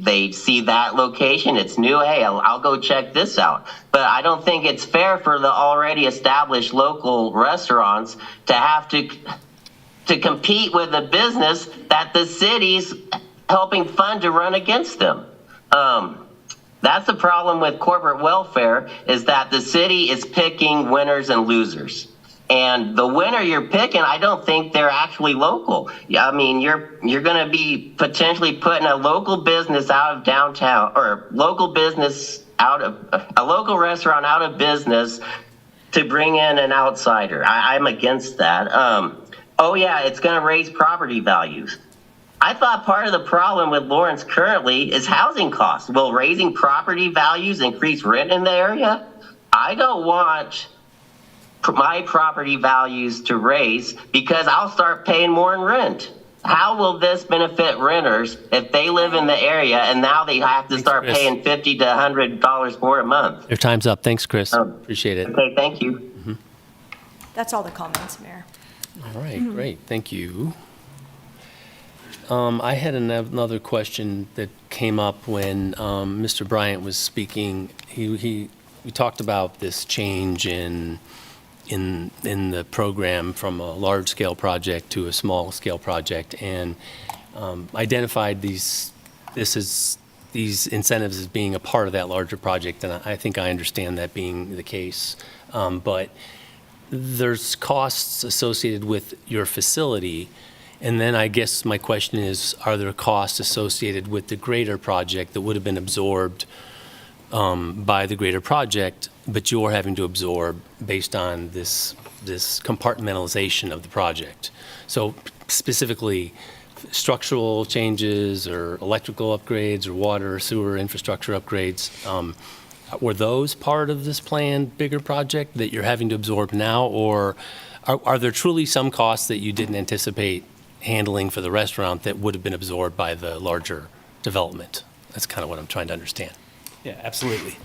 O: they see that location, it's new, hey, I'll go check this out. But I don't think it's fair for the already established local restaurants to have to compete with a business that the city's helping fund to run against them. That's the problem with corporate welfare, is that the city is picking winners and losers. And the winner you're picking, I don't think they're actually local. I mean, you're going to be potentially putting a local business out of downtown, or a local restaurant out of business to bring in an outsider. I'm against that. Oh yeah, it's going to raise property values. I thought part of the problem with Lawrence currently is housing costs. Will raising property values increase rent in the area? I don't want my property values to raise because I'll start paying more in rent. How will this benefit renters if they live in the area and now they have to start paying $50 to $100 more a month?
A: Your time's up. Thanks, Chris. Appreciate it.
O: Okay, thank you.
D: That's all the comments, Mayor.
A: All right, great. Thank you. I had another question that came up when Mr. Bryant was speaking. We talked about this change in the program from a large-scale project to a small-scale project, and identified these incentives as being a part of that larger project, and I think I understand that being the case. But there's costs associated with your facility. And then I guess my question is, are there costs associated with the greater project that would have been absorbed by the greater project, but you're having to absorb based on this compartmentalization of the project? So specifically, structural changes or electrical upgrades or water or sewer infrastructure upgrades, were those part of this planned bigger project that you're having to absorb now? Or are there truly some costs that you didn't anticipate handling for the restaurant that would have been absorbed by the larger development? That's kind of what I'm trying to understand.
F: Yeah, absolutely.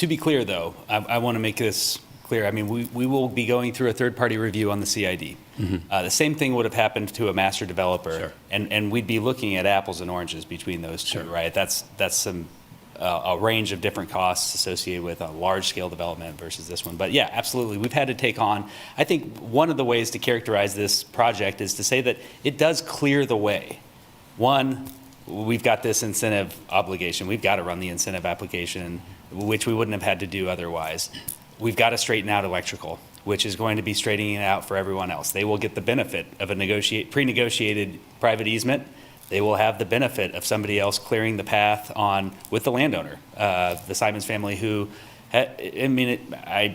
F: To be clear, though, I want to make this clear. I mean, we will be going through a third-party review on the CID. The same thing would have happened to a master developer, and we'd be looking at apples and oranges between those two, right? That's some a range of different costs associated with a large-scale development versus this one. But yeah, absolutely, we've had to take on. I think one of the ways to characterize this project is to say that it does clear the way. One, we've got this incentive obligation. We've got to run the incentive application, which we wouldn't have had to do otherwise. We've got to straighten out electrical, which is going to be straightening it out for everyone else. They will get the benefit of a pre-negotiated private easement. They will have the benefit of somebody else clearing the path on with the landowner, the Simons family, who, they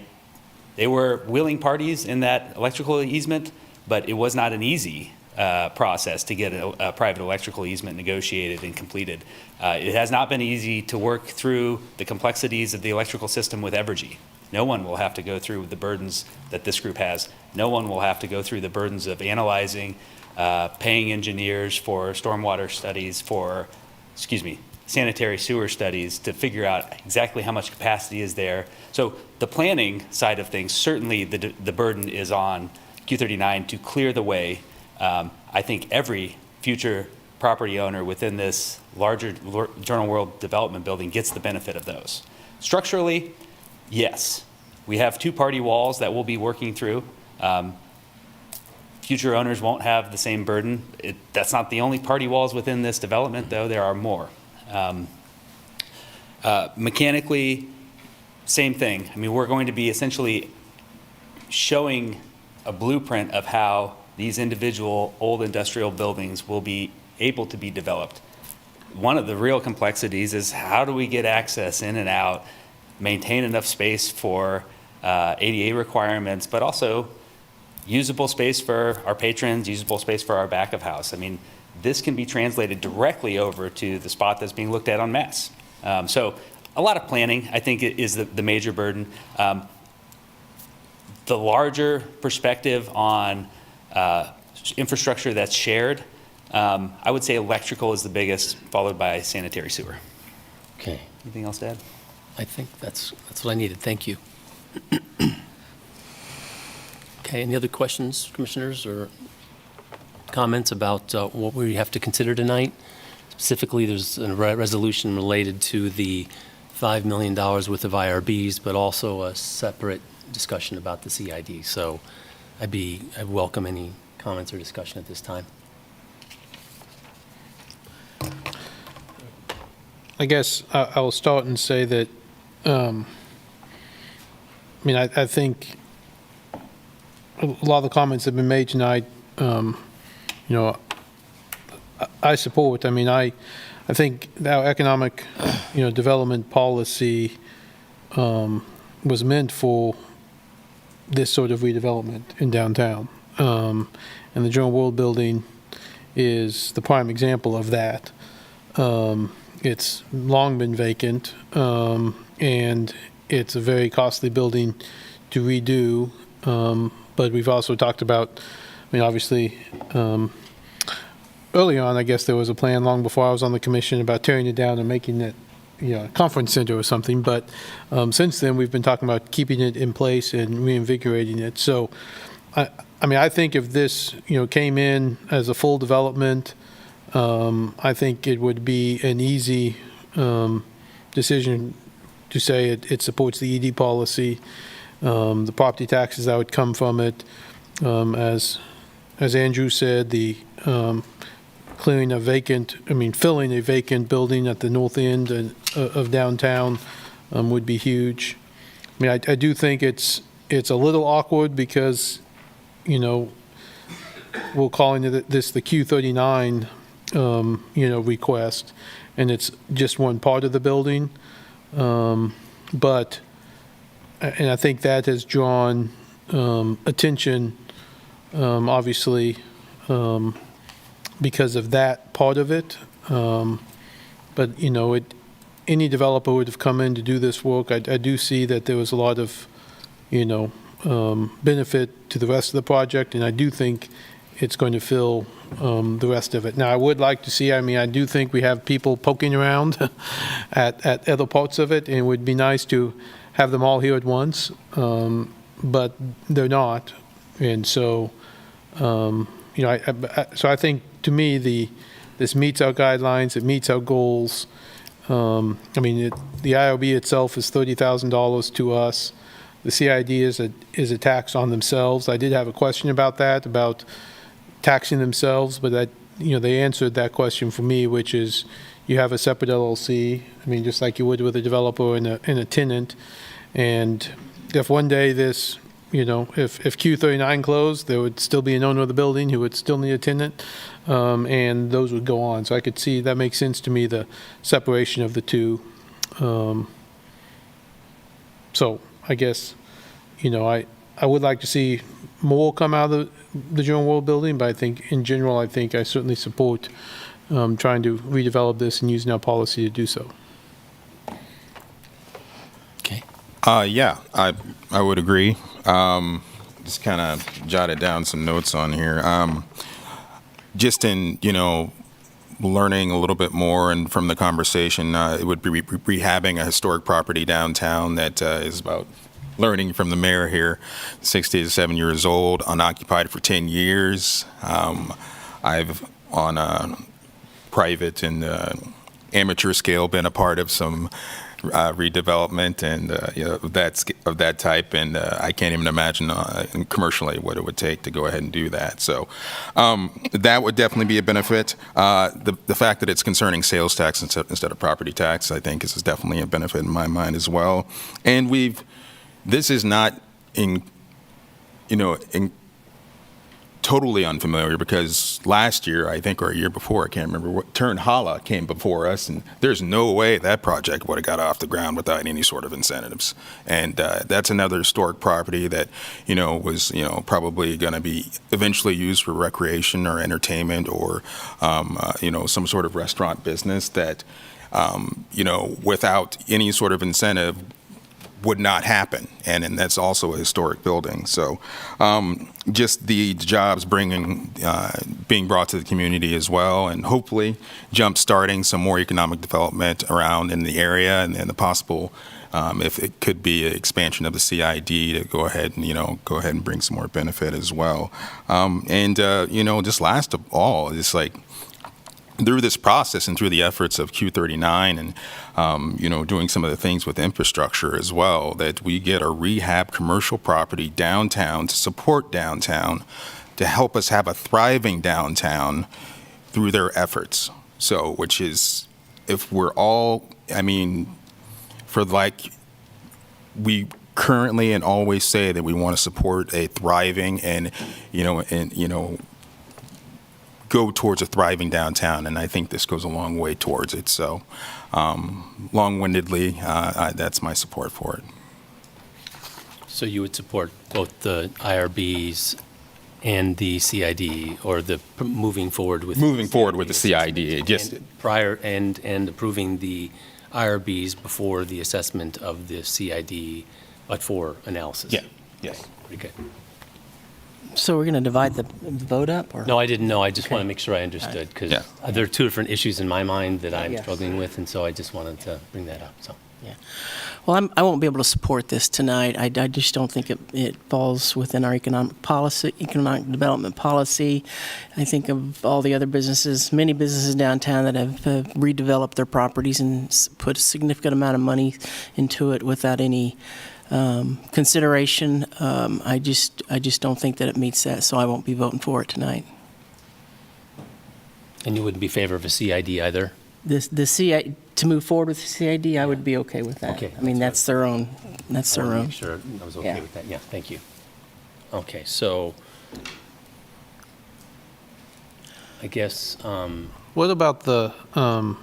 F: were willing parties in that electrical easement, but it was not an easy process to get a private electrical easement negotiated and completed. It has not been easy to work through the complexities of the electrical system with Evergy. No one will have to go through the burdens that this group has. No one will have to go through the burdens of analyzing, paying engineers for stormwater studies, sanitary sewer studies to figure out exactly how much capacity is there. So the planning side of things, certainly the burden is on Q39 to clear the way. I think every future property owner within this larger Journal World development building gets the benefit of those. Structurally, yes, we have two-party walls that we'll be working through. Future owners won't have the same burden. That's not the only party walls within this development, though. There are more. Mechanically, same thing. I mean, we're going to be essentially showing a blueprint of how these individual old industrial buildings will be able to be developed. One of the real complexities is how do we get access in and out, maintain enough space for ADA requirements, but also usable space for our patrons, usable space for our back of house. I mean, this can be translated directly over to the spot that's being looked at on Mass. So a lot of planning, I think, is the major burden. The larger perspective on infrastructure that's shared, I would say electrical is the biggest, followed by sanitary sewer.
A: Okay.
F: Anything else to add?
A: I think that's what I needed. Thank you. Okay, any other questions, commissioners, or comments about what we have to consider tonight? Specifically, there's a resolution related to the $5 million worth of IRBs, but also a separate discussion about the CID. So I welcome any comments or discussion at this time.
C: I guess I will start and say that, I think a lot of the comments that have been made tonight, I support. I think our economic, development policy was meant for this sort of redevelopment in downtown. And the Journal World building is the prime example of that. It's long been vacant, and it's a very costly building to redo. But we've also talked about, obviously, early on, I guess there was a plan long before I was on the commission about tearing it down and making it, a conference center or something. But since then, we've been talking about keeping it in place and reinvigorating it. So, I think if this, came in as a full development, I think it would be an easy decision to say it supports the ED policy, the property taxes that would come from it. As Andrew said, the filling a vacant building at the north end of downtown would be huge. I do think it's a little awkward because, we're calling this the Q39 request, and it's just one part of the building. But I think that has drawn attention, obviously, because of that part of it. But, any developer would have come in to do this work. I do see that there was a lot of, benefit to the rest of the project, and I do think it's going to fill the rest of it. Now, I would like to see, I mean, I do think we have people poking around at other parts of it, and it would be nice to have them all here at once, but they're not. And so, so I think, to me, this meets our guidelines, it meets our goals. I mean, the IOB itself is $30,000 to us. The CID is a tax on themselves. I did have a question about that, about taxing themselves, but they answered that question for me, which is you have a separate LLC. I mean, just like you would with a developer and a tenant. And if one day this, if Q39 closed, there would still be an owner of the building who would still need a tenant, and those would go on. So I could see that makes sense to me, the separation of the two. So I guess, I would like to see more come out of the Joan World building, but I think in general, I certainly support trying to redevelop this and using our policy to do so.
A: Okay.
B: Yeah, I would agree. Just kind of jotted down some notes on here. Just in, learning a little bit more and from the conversation, it would be rehabbing a historic property downtown that is about learning from the mayor here, 67 years old, unoccupied for 10 years. I've, on a private and amateur scale, been a part of some redevelopment and of that type, and I can't even imagine commercially what it would take to go ahead and do that. So that would definitely be a benefit. The fact that it's concerning sales tax instead of property tax, I think, is definitely a benefit in my mind as well. And this is not totally unfamiliar, because last year, I think, or a year before, I can't remember, Turn Hala came before us, and there's no way that project would have got off the ground without any sort of incentives. And that's another historic property that, was, probably going to be eventually used for recreation or entertainment or, some sort of restaurant business that, without any sort of incentive would not happen, and that's also a historic building. So just the jobs being brought to the community as well, and hopefully jump-starting some more economic development around in the area, and the possible, if it could be an expansion of the CID to go ahead and bring some more benefit as well. Just last of all, it's like, through this process and through the efforts of Q39 and, doing some of the things with infrastructure as well, that we get a rehab commercial property downtown to support downtown, to help us have a thriving downtown through their efforts. So, which is, if we're all, we currently and always say that we want to support a thriving and, go towards a thriving downtown, and I think this goes a long way towards it. So, long-windedly, that's my support for it.
A: So you would support both the IRBs and the CID, or the moving forward with
B: the CID, just
A: prior and approving the IRBs before the assessment of the CID, but for analysis.
B: Yeah. Yes.
A: Pretty good.
H: So we're going to divide the vote up? Or?
A: No, I didn't know. I just want to make sure I understood, because there are two different issues in my mind that I'm
H: Yes.
A: struggling with, and so I just wanted to bring that up. So.
H: Yeah. Well, I won't be able to support this tonight. I just don't think it falls within our economic development policy. I think of all the other businesses, many businesses downtown that have redeveloped their properties and put a significant amount of money into it without any consideration. I just don't think that it meets that, so I won't be voting for it tonight.
A: And you wouldn't be in favor of a CID either?
H: The CID, to move forward with the CID, I would be okay with that.
A: Okay.
H: I mean, that's their own. That's their own.
A: Make sure I was okay with that. Yeah, thank you. Okay, so I guess.
C: What about the? I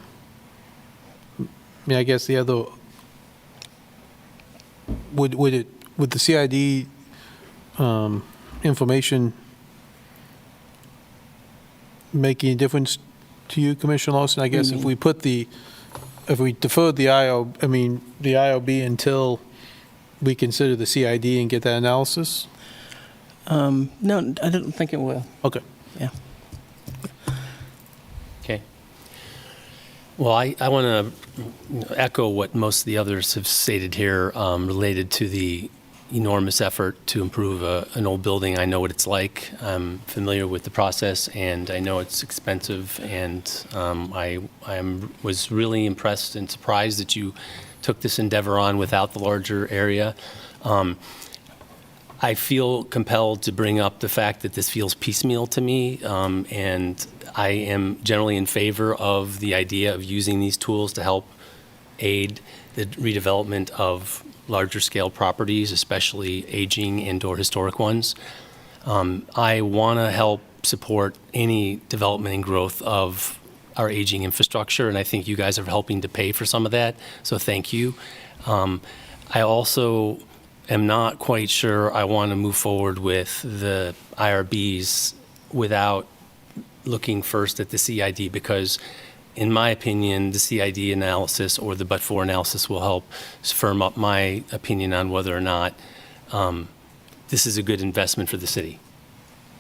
C: guess the other. Would the CID information make any difference to you, Commissioner Lawson? I guess if we deferred the IOB until we consider the CID and get that analysis?
H: No, I don't think it will.
C: Okay.
H: Yeah.
A: Okay. Well, I want to echo what most of the others have stated here related to the enormous effort to improve an old building. I know what it's like. I'm familiar with the process, and I know it's expensive. And was really impressed and surprised that you took this endeavor on without the larger area. I feel compelled to bring up the fact that this feels piecemeal to me, and I am generally in favor of the idea of using these tools to help aid the redevelopment of larger scale properties, especially aging and/or historic ones. I want to help support any development and growth of our aging infrastructure, and I think you guys are helping to pay for some of that, so thank you. I also am not quite sure I want to move forward with the IRBs without looking first at the CID, because in my opinion, the CID analysis or the but-for analysis will help firm up my opinion on whether or not this is a good investment for the city,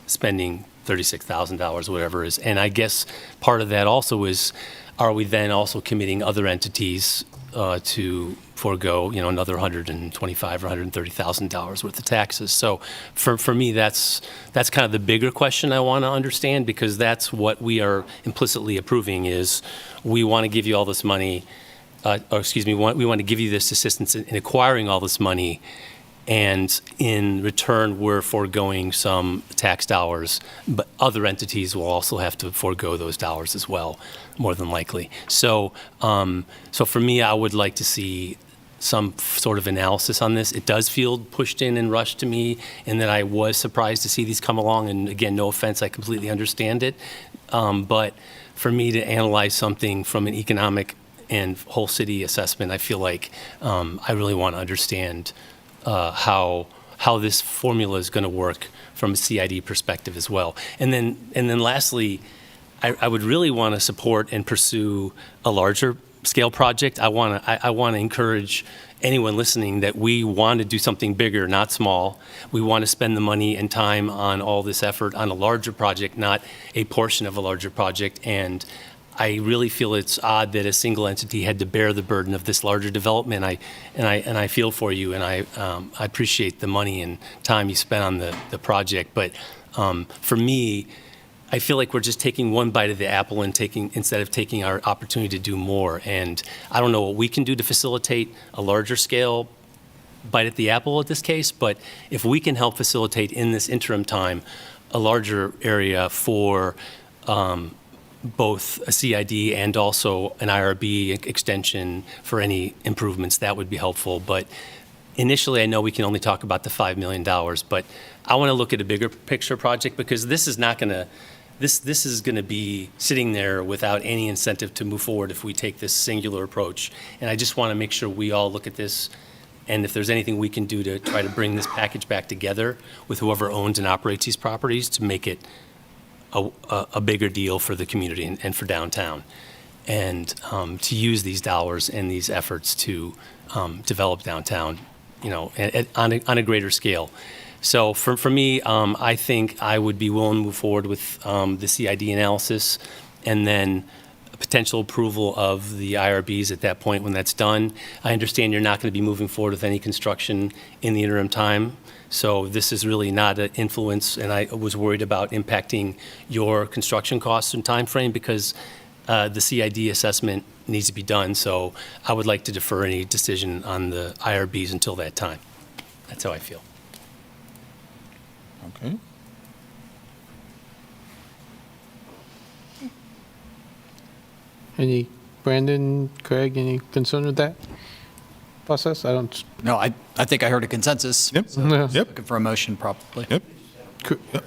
A: spending $36,000, whatever it is. And I guess part of that also is, are we then also committing other entities to forego, another $125,000 or $130,000 worth of taxes? So for me, that's kind of the bigger question I want to understand, because that's what we are implicitly approving is we want to give you all this money, we want to give you this assistance in acquiring all this money, and in return, we're foregoing some tax dollars, but other entities will also have to forego those dollars as well, more than likely. So for me, I would like to see some sort of analysis on this. It does feel pushed in and rushed to me, and that I was surprised to see these come along. And again, no offense, I completely understand it. But for me to analyze something from an economic and whole city assessment, I feel like I really want to understand how this formula is going to work from a CID perspective as well. And then lastly, I would really want to support and pursue a larger scale project. I want to encourage anyone listening that we want to do something bigger, not small. We want to spend the money and time on all this effort on a larger project, not a portion of a larger project. And I really feel it's odd that a single entity had to bear the burden of this larger development. I feel for you, and I appreciate the money and time you spent on the project. But for me, I feel like we're just taking one bite of the apple and instead of taking our opportunity to do more. And I don't know what we can do to facilitate a larger scale bite at the apple in this case, but if we can help facilitate in this interim time a larger area for both a CID and also an IRB extension for any improvements, that would be helpful. But initially, I know we can only talk about the $5 million, but I want to look at a bigger picture project, because this is not going to, this is going to be sitting there without any incentive to move forward if we take this singular approach. And I just want to make sure we all look at this, and if there's anything we can do to try to bring this package back together with whoever owns and operates these properties to make it a bigger deal for the community and for downtown, and to use these dollars and these efforts to develop downtown, on a greater scale. So for me, I think I would be willing to move forward with the CID analysis, and then potential approval of the IRBs at that point when that's done. I understand you're not going to be moving forward with any construction in the interim time. So this is really not an influence, and I was worried about impacting your construction costs and time frame, because the CID assessment needs to be done. So I would like to defer any decision on the IRBs until that time. That's how I feel.
B: Okay.
C: Brandon, Craig, any concern with that process? I don't.
P: No, I think I heard a consensus.
B: Yep.
P: So
B: Yep.
P: Looking for a motion probably.
B: Yep. Yep.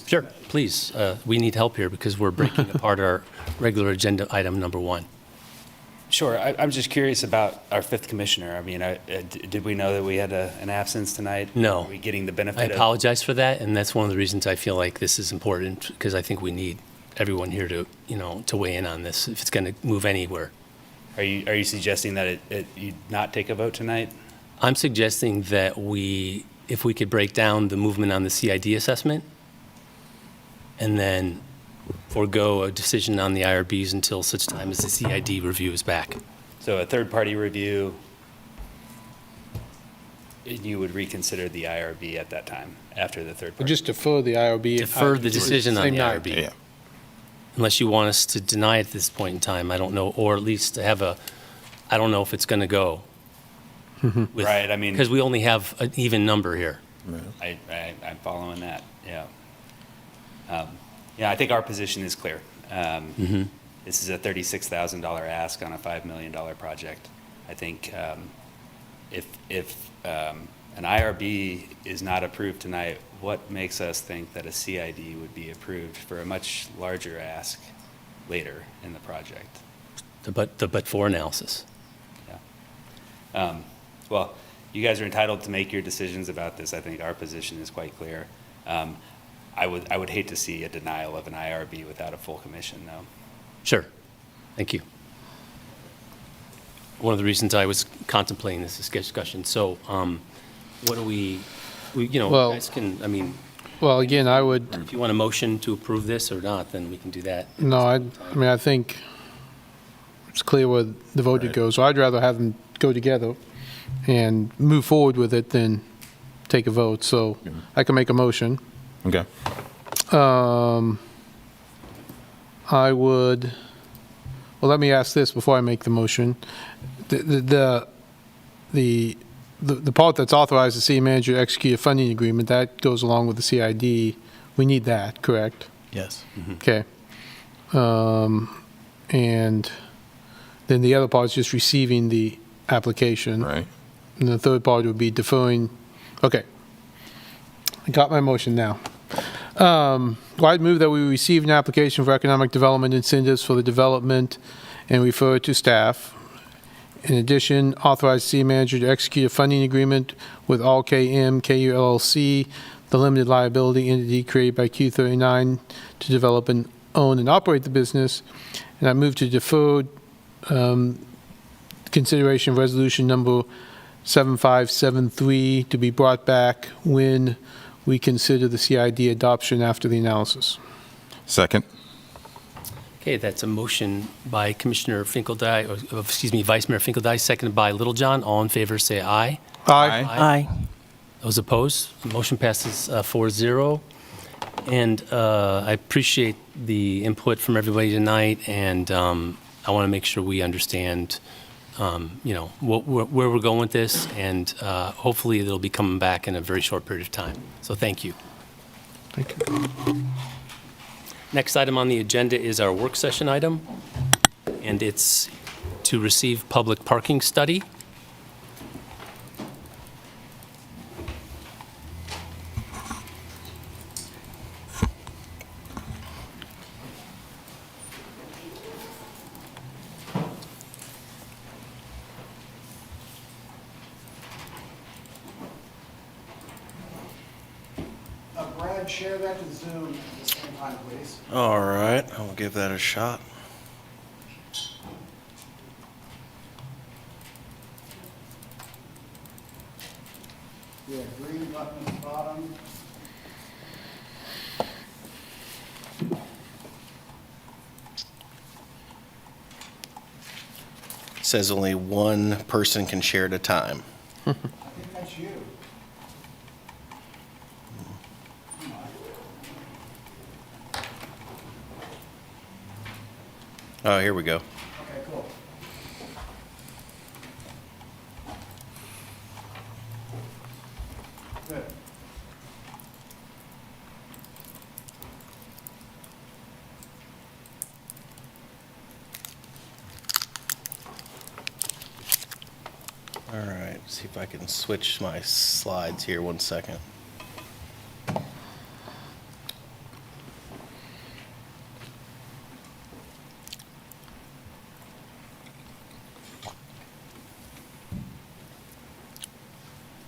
A: Sure. Please, we need help here because we're breaking apart our regular agenda item number 1.
F: Sure. I'm just curious about our fifth commissioner. I mean, did we know that we had an absence tonight?
A: No.
F: Are we getting the benefit
A: I
F: of?
A: apologize for that, and that's one of the reasons I feel like this is important, because I think we need everyone here to, to weigh in on this if it's going to move anywhere.
F: Are you suggesting that you not take a vote tonight?
A: I'm suggesting that if we could break down the movement on the CID assessment, and then forego a decision on the IRBs until such time as the CID review is back.
F: So a third-party review, you would reconsider the IRB at that time, after the third
C: But
F: party?
C: just defer the IRB.
A: Defer the decision on
C: Same
A: the
C: night.
A: IRB.
B: Yeah.
A: Unless you want us to deny it at this point in time, I don't know, or at least to have I don't know if it's going to go.
F: Right, I mean.
A: Because we only have an even number here.
F: I'm following that, yeah. Yeah, I think our position is clear. This is a $36,000 ask on a $5 million project. I think if an IRB is not approved tonight, what makes us think that a CID would be approved for a much larger ask later in the project?
A: The but-for analysis.
F: Yeah. Well, you guys are entitled to make your decisions about this. I think our position is quite clear. I would hate to see a denial of an IRB without a full commission, though.
A: Sure. Thank you. One of the reasons I was contemplating this discussion. So, what do we
C: Well-
A: guys can, I mean,
C: Well, again, I would,
A: if you want a motion to approve this or not, then we can do that.
C: no, I mean, I think it's clear where the vote goes. So I'd rather have them go together and move forward with it than take a vote. So I can make a motion.
B: Okay.
C: I would, well, let me ask this before I make the motion. The part that's authorized the city manager to execute a funding agreement, that goes along with the CID. We need that, correct?
P: Yes.
C: Okay. And then the other part is just receiving the application.
B: Right.
C: And the third part would be deferring, okay. I got my motion now. Well, I'd move that we receive an application for economic development incentives for the development and refer it to staff. In addition, authorize the city manager to execute a funding agreement with All KM KU LLC, the limited liability entity created by Q39 to develop and own and operate the business. And I move to defer consideration of resolution number 7573 to be brought back when we consider the CID adoption after the analysis.
B: Second.
A: Okay, that's a motion by Commissioner Finkeldye, or, excuse me, Vice Mayor Finkeldye, seconded by Littlejohn. All in favor, say aye.
H: Aye.
A: Those opposed? The motion passes 4-0. And I appreciate the input from everybody tonight, and I want to make sure we understand, where we're going with this, and hopefully it'll be coming back in a very short period of time. So thank you.
C: Thank you.
A: Next item on the agenda is our work session item, and it's to receive public parking study.
Q: Brad, share that to Zoom at the same time, please.
J: All right, I'll give that a shot.
Q: Yeah, green button at the bottom.
J: It says only one person can share at a time.
Q: I think that's you.
J: Oh, here we go.
Q: Okay, cool. Good.
J: All right, see if I can switch my slides here 1 second.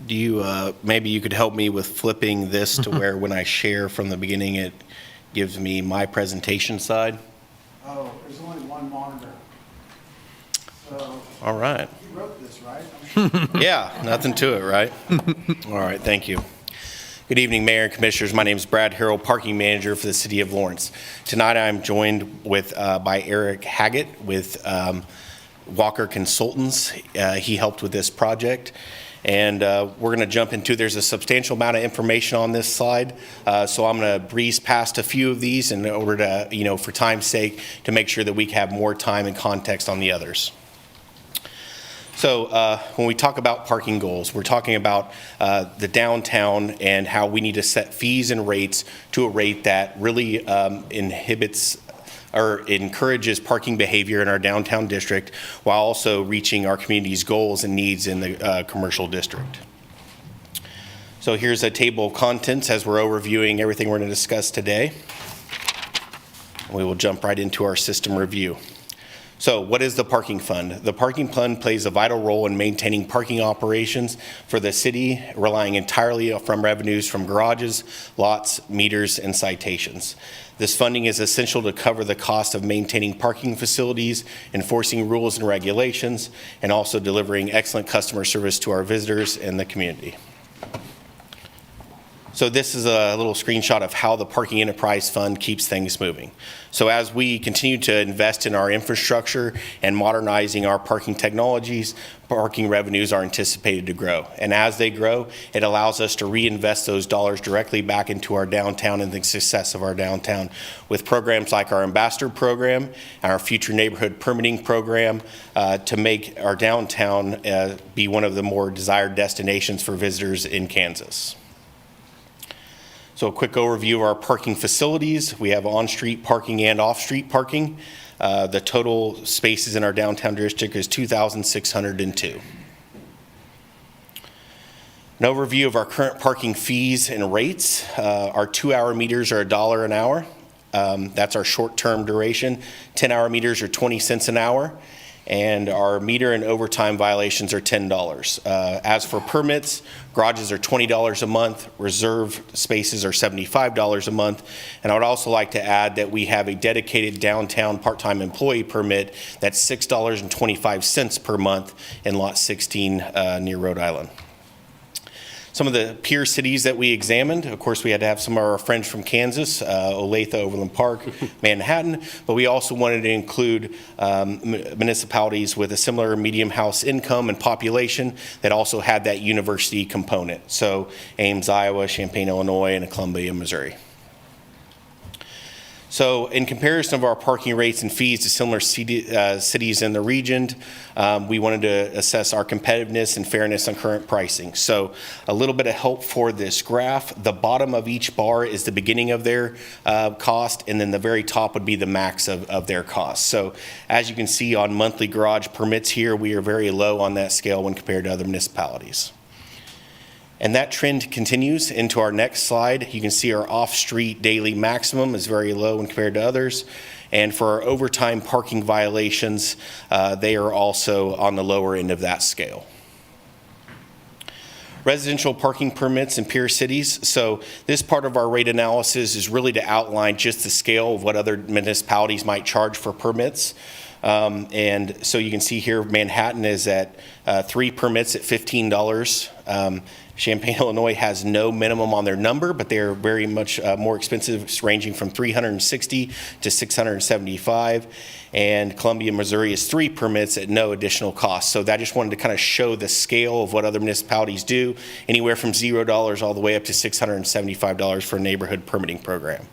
J: Do you, maybe you could help me with flipping this to where when I share from the beginning, it gives me my presentation side?
Q: Oh, there's only one monitor. So
J: All right.
Q: you wrote this, right? I'm sure.
J: Yeah, nothing to it, right? All right, thank you.
R: Good evening, Mayor and Commissioners. My name is Brad Harrell, Parking Manager for the City of Lawrence. Tonight I'm joined by Eric Haggett with Walker Consultants. He helped with this project. And we're going to jump into, there's a substantial amount of information on this slide, so I'm going to breeze past a few of these in order to, for time's sake, to make sure that we have more time and context on the others. So when we talk about parking goals, we're talking about the downtown and how we need to set fees and rates to a rate that really inhibits or encourages parking behavior in our downtown district while also reaching our community's goals and needs in the commercial district. So here's a table of contents as we're overviewing everything we're going to discuss today. We will jump right into our system review. So what is the parking fund? The parking fund plays a vital role in maintaining parking operations for the city, relying entirely from revenues from garages, lots, meters, and citations. This funding is essential to cover the cost of maintaining parking facilities, enforcing rules and regulations, and also delivering excellent customer service to our visitors and the community. So this is a little screenshot of how the Parking Enterprise Fund keeps things moving. So as we continue to invest in our infrastructure and modernizing our parking technologies, parking revenues are anticipated to grow. And as they grow, it allows us to reinvest those dollars directly back into our downtown and the success of our downtown with programs like our Ambassador Program and our Future Neighborhood Permitting Program to make our downtown be one of the more desired destinations for visitors in Kansas. So a quick overview of our parking facilities. We have on-street parking and off-street parking. The total spaces in our downtown district is 2,602. An overview of our current parking fees and rates. Our 2-hour meters are $1 an hour. That's our short-term duration. 10-hour meters are 20 cents an hour. And our meter and overtime violations are $10. As for permits, garages are $20 a month, reserve spaces are $75 a month, and I would also like to add that we have a dedicated downtown part-time employee permit that's $6.25 per month in Lot 16 near Rhode Island. Some of the peer cities that we examined, of course, we had to have some of our friends from Kansas, Olathe, Overland Park, Manhattan, but we also wanted to include municipalities with a similar medium house income and population that also had that university component. So Ames, Iowa, Champaign, Illinois, and Columbia, Missouri. So in comparison of our parking rates and fees to similar cities in the region, we wanted to assess our competitiveness and fairness on current pricing. So a little bit of help for this graph. The bottom of each bar is the beginning of their cost, and then the very top would be the max of their cost. So as you can see on monthly garage permits here, we are very low on that scale when compared to other municipalities. And that trend continues into our next slide. You can see our off-street daily maximum is very low when compared to others. And for our overtime parking violations, they are also on the lower end of that scale. Residential parking permits in peer cities. So this part of our rate analysis is really to outline just the scale of what other municipalities might charge for permits. And so you can see here Manhattan is at 3 permits at $15. Champaign, Illinois has no minimum on their number, but they're very much more expensive, ranging from $360 to $675. And Columbia, Missouri is 3 permits at no additional cost. So that just wanted to kind of show the scale of what other municipalities do, anywhere from $0 all the way up to $675 for a neighborhood permitting program.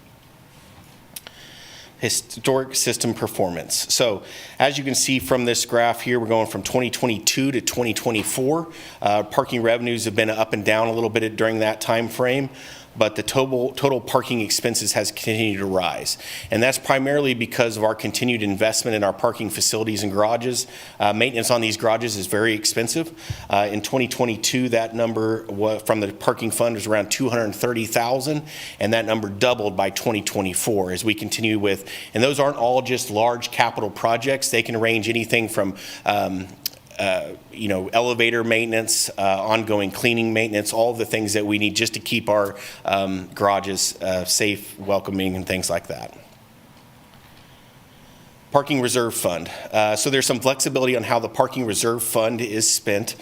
R: Historic system performance. So as you can see from this graph here, we're going from 2022 to 2024. Parking revenues have been up and down a little bit during that time frame, but the total parking expenses has continued to rise. And that's primarily because of our continued investment in our parking facilities and garages. Maintenance on these garages is very expensive. In 2022, that number from the parking fund was around $230,000, and that number doubled by 2024 as we continue with, and those aren't all just large capital projects. They can range anything from elevator maintenance, ongoing cleaning maintenance, all the things that we need just to keep our garages safe, welcoming, and things like that. Parking Reserve Fund. So there's some flexibility on how the Parking Reserve Fund is spent.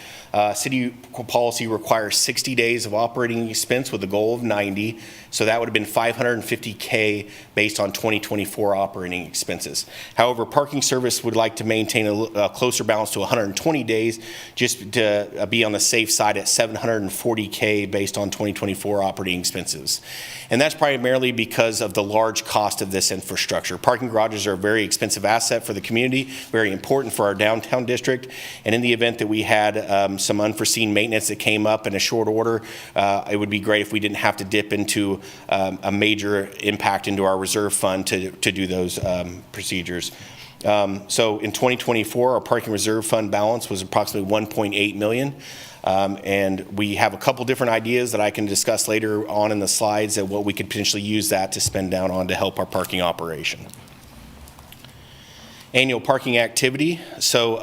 R: City policy requires 60 days of operating expense with a goal of 90. So that would have been $550K based on 2024 operating expenses. However, Parking Service would like to maintain a closer balance to 120 days, just to be on the safe side at $740K based on 2024 operating expenses. And that's primarily because of the large cost of this infrastructure. Parking garages are a very expensive asset for the community, very important for our downtown district. And in the event that we had some unforeseen maintenance that came up in a short order, it would be great if we didn't have to dip into a major impact into our reserve fund to do those procedures. So in 2024, our parking reserve fund balance was approximately $1.8 million. And we have a couple different ideas that I can discuss later on in the slides at what we could potentially use that to spend down on to help our parking operation. Annual parking activity. So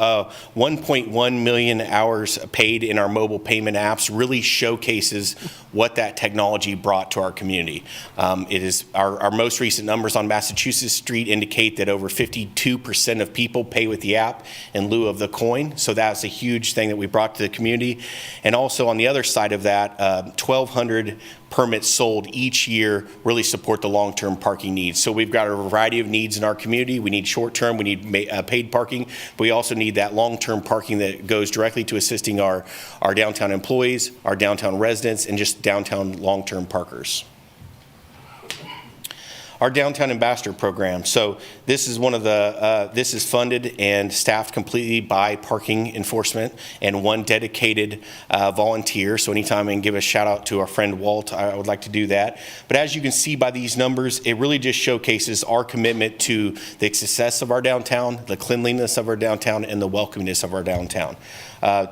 R: 1.1 million hours paid in our mobile payment apps really showcases what that technology brought to our community. It is our most recent numbers on Massachusetts Street indicate that over 52% of people pay with the app in lieu of the coin. So that's a huge thing that we brought to the community. And also on the other side of that, 1,200 permits sold each year really support the long-term parking needs. So we've got a variety of needs in our community. We need short-term, we need paid parking, but we also need that long-term parking that goes directly to assisting our downtown employees, our downtown residents, and just downtown long-term parkers. Our Downtown Ambassador Program. So this is one of the, this is funded and staffed completely by parking enforcement and one dedicated volunteer. So anytime I can give a shout out to our friend Walt, I would like to do that. But as you can see by these numbers, it really just showcases our commitment to the success of our downtown, the cleanliness of our downtown, and the welcomingness of our downtown.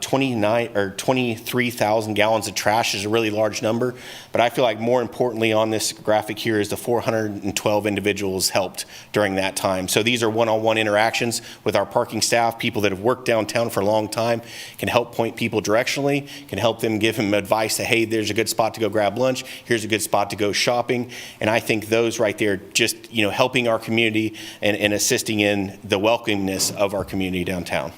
R: 23,000 gallons of trash is a really large number, but I feel like more importantly on this graphic here is the 412 individuals helped during that time. So these are one-on-one interactions with our parking staff, people that have worked downtown for a long time, can help point people directionally, can help them give them advice that, hey, there's a good spot to go grab lunch, here's a good spot to go shopping. And I think those right there just, helping our community and assisting in the welcomingness of our community downtown.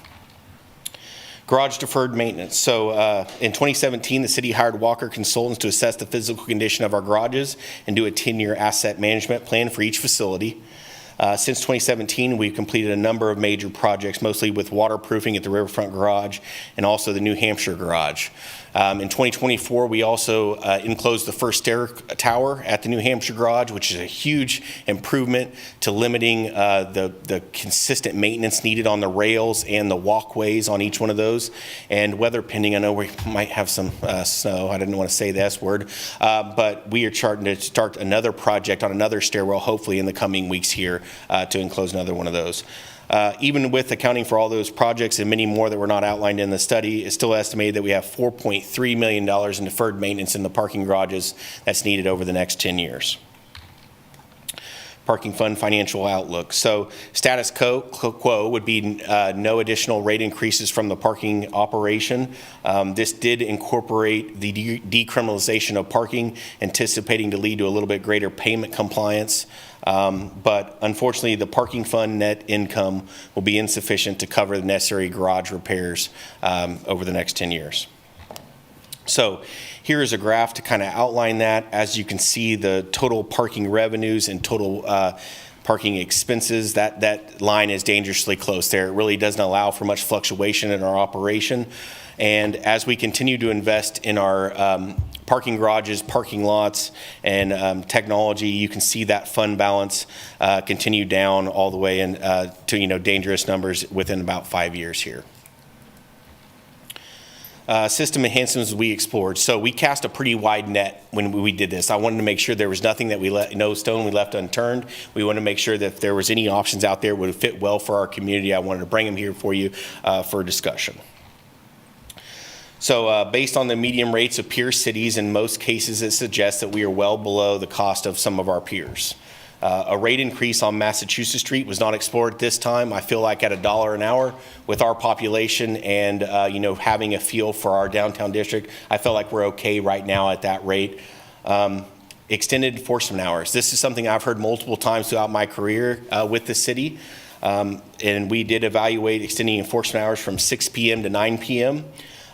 R: Garage deferred maintenance. So in 2017, the city hired Walker Consultants to assess the physical condition of our garages and do a 10-year asset management plan for each facility. Since 2017, we've completed a number of major projects, mostly with waterproofing at the Riverfront Garage and also the New Hampshire Garage. In 2024, we also enclosed the first stair tower at the New Hampshire Garage, which is a huge improvement to limiting the consistent maintenance needed on the rails and the walkways on each one of those. And weather pending, I know we might have some snow. I didn't want to say the S word, but we are charting to start another project on another stairwell, hopefully in the coming weeks here to enclose another one of those. Even with accounting for all those projects and many more that were not outlined in the study, it's still estimated that we have $4.3 million in deferred maintenance in the parking garages that's needed over the next 10 years. Parking fund financial outlook. So status quo would be no additional rate increases from the parking operation. This did incorporate the decriminalization of parking, anticipating to lead to a little bit greater payment compliance. But unfortunately, the parking fund net income will be insufficient to cover the necessary garage repairs over the next 10 years. So here is a graph to kind of outline that. As you can see, the total parking revenues and total parking expenses, that line is dangerously close there. It really doesn't allow for much fluctuation in our operation. And as we continue to invest in our parking garages, parking lots, and technology, you can see that fund balance continue down all the way in, to dangerous numbers within about 5 years here. System enhancements we explored. So we cast a pretty wide net when we did this. I wanted to make sure there was nothing that no stone we left unturned. We wanted to make sure that if there was any options out there that would fit well for our community, I wanted to bring them here for you for discussion. So based on the median rates of peer cities, in most cases it suggests that we are well below the cost of some of our peers. A rate increase on Massachusetts Street was not explored at this time. I feel like at $1 an hour with our population and having a feel for our downtown district, I felt like we're okay right now at that rate. Extended enforcement hours. This is something I've heard multiple times throughout my career with the city. And we did evaluate extending enforcement hours from 6 p.m. to 9 p.m.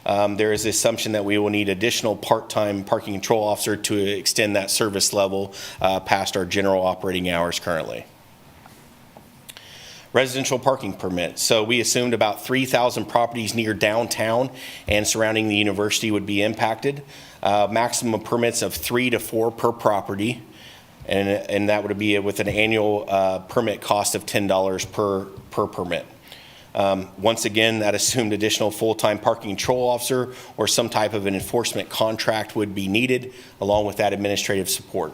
R: There is the assumption that we will need additional part-time parking control officer to extend that service level past our general operating hours currently. Residential parking permits. So we assumed about 3,000 properties near downtown and surrounding the university would be impacted. Maximum permits of 3 to 4 per property. And that would be with an annual permit cost of $10 per permit. Once again, that assumed additional full-time parking control officer or some type of an enforcement contract would be needed, along with that administrative support.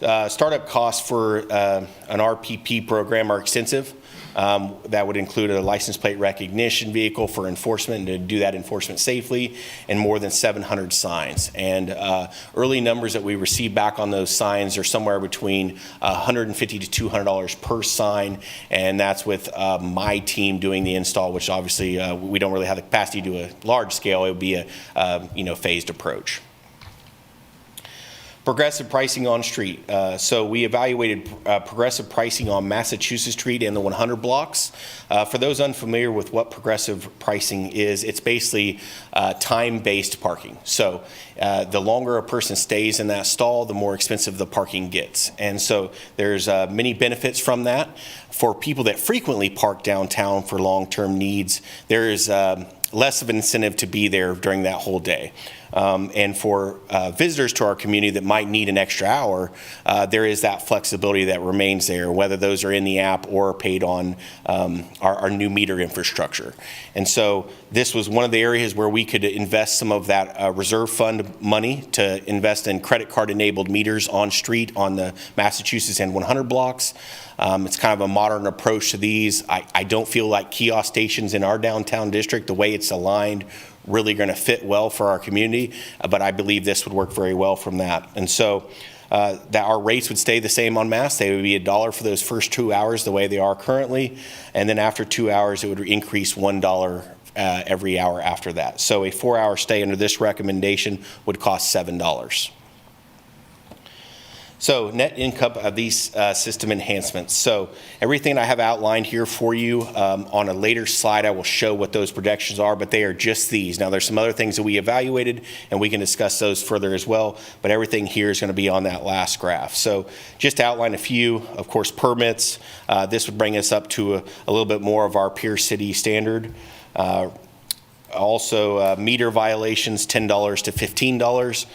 R: Startup costs for an RPP program are extensive. That would include a license plate recognition vehicle for enforcement and to do that enforcement safely, and more than 700 signs. And early numbers that we received back on those signs are somewhere between $150 to $200 per sign, and that's with my team doing the install, which obviously we don't really have the capacity to do a large scale. It would be a phased approach. Progressive pricing on street. So we evaluated progressive pricing on Massachusetts Street and the 100 blocks. For those unfamiliar with what progressive pricing is, it's basically time-based parking. So the longer a person stays in that stall, the more expensive the parking gets. And so there's many benefits from that. For people that frequently park downtown for long-term needs, there is less of an incentive to be there during that whole day. And for visitors to our community that might need an extra hour, there is that flexibility that remains there, whether those are in the app or paid on our new meter infrastructure. And so this was one of the areas where we could invest some of that reserve fund money to invest in credit card enabled meters on street on the Massachusetts and 100 blocks. It's kind of a modern approach to these. I don't feel like kiosk stations in our downtown district, the way it's aligned, really going to fit well for our community, but I believe this would work very well from that. And so that our rates would stay the same on Mass. They would be $1 for those first 2 hours the way they are currently, and then after 2 hours it would increase $1 every hour after that. So a 4-hour stay under this recommendation would cost $7. So net income of these system enhancements. So everything I have outlined here for you, on a later slide I will show what those projections are, but they are just these. Now there's some other things that we evaluated and we can discuss those further as well, but everything here is going to be on that last graph. So just to outline a few, of course, permits. This would bring us up to a little bit more of our peer city standard. Also, meter violations, $10 to $15.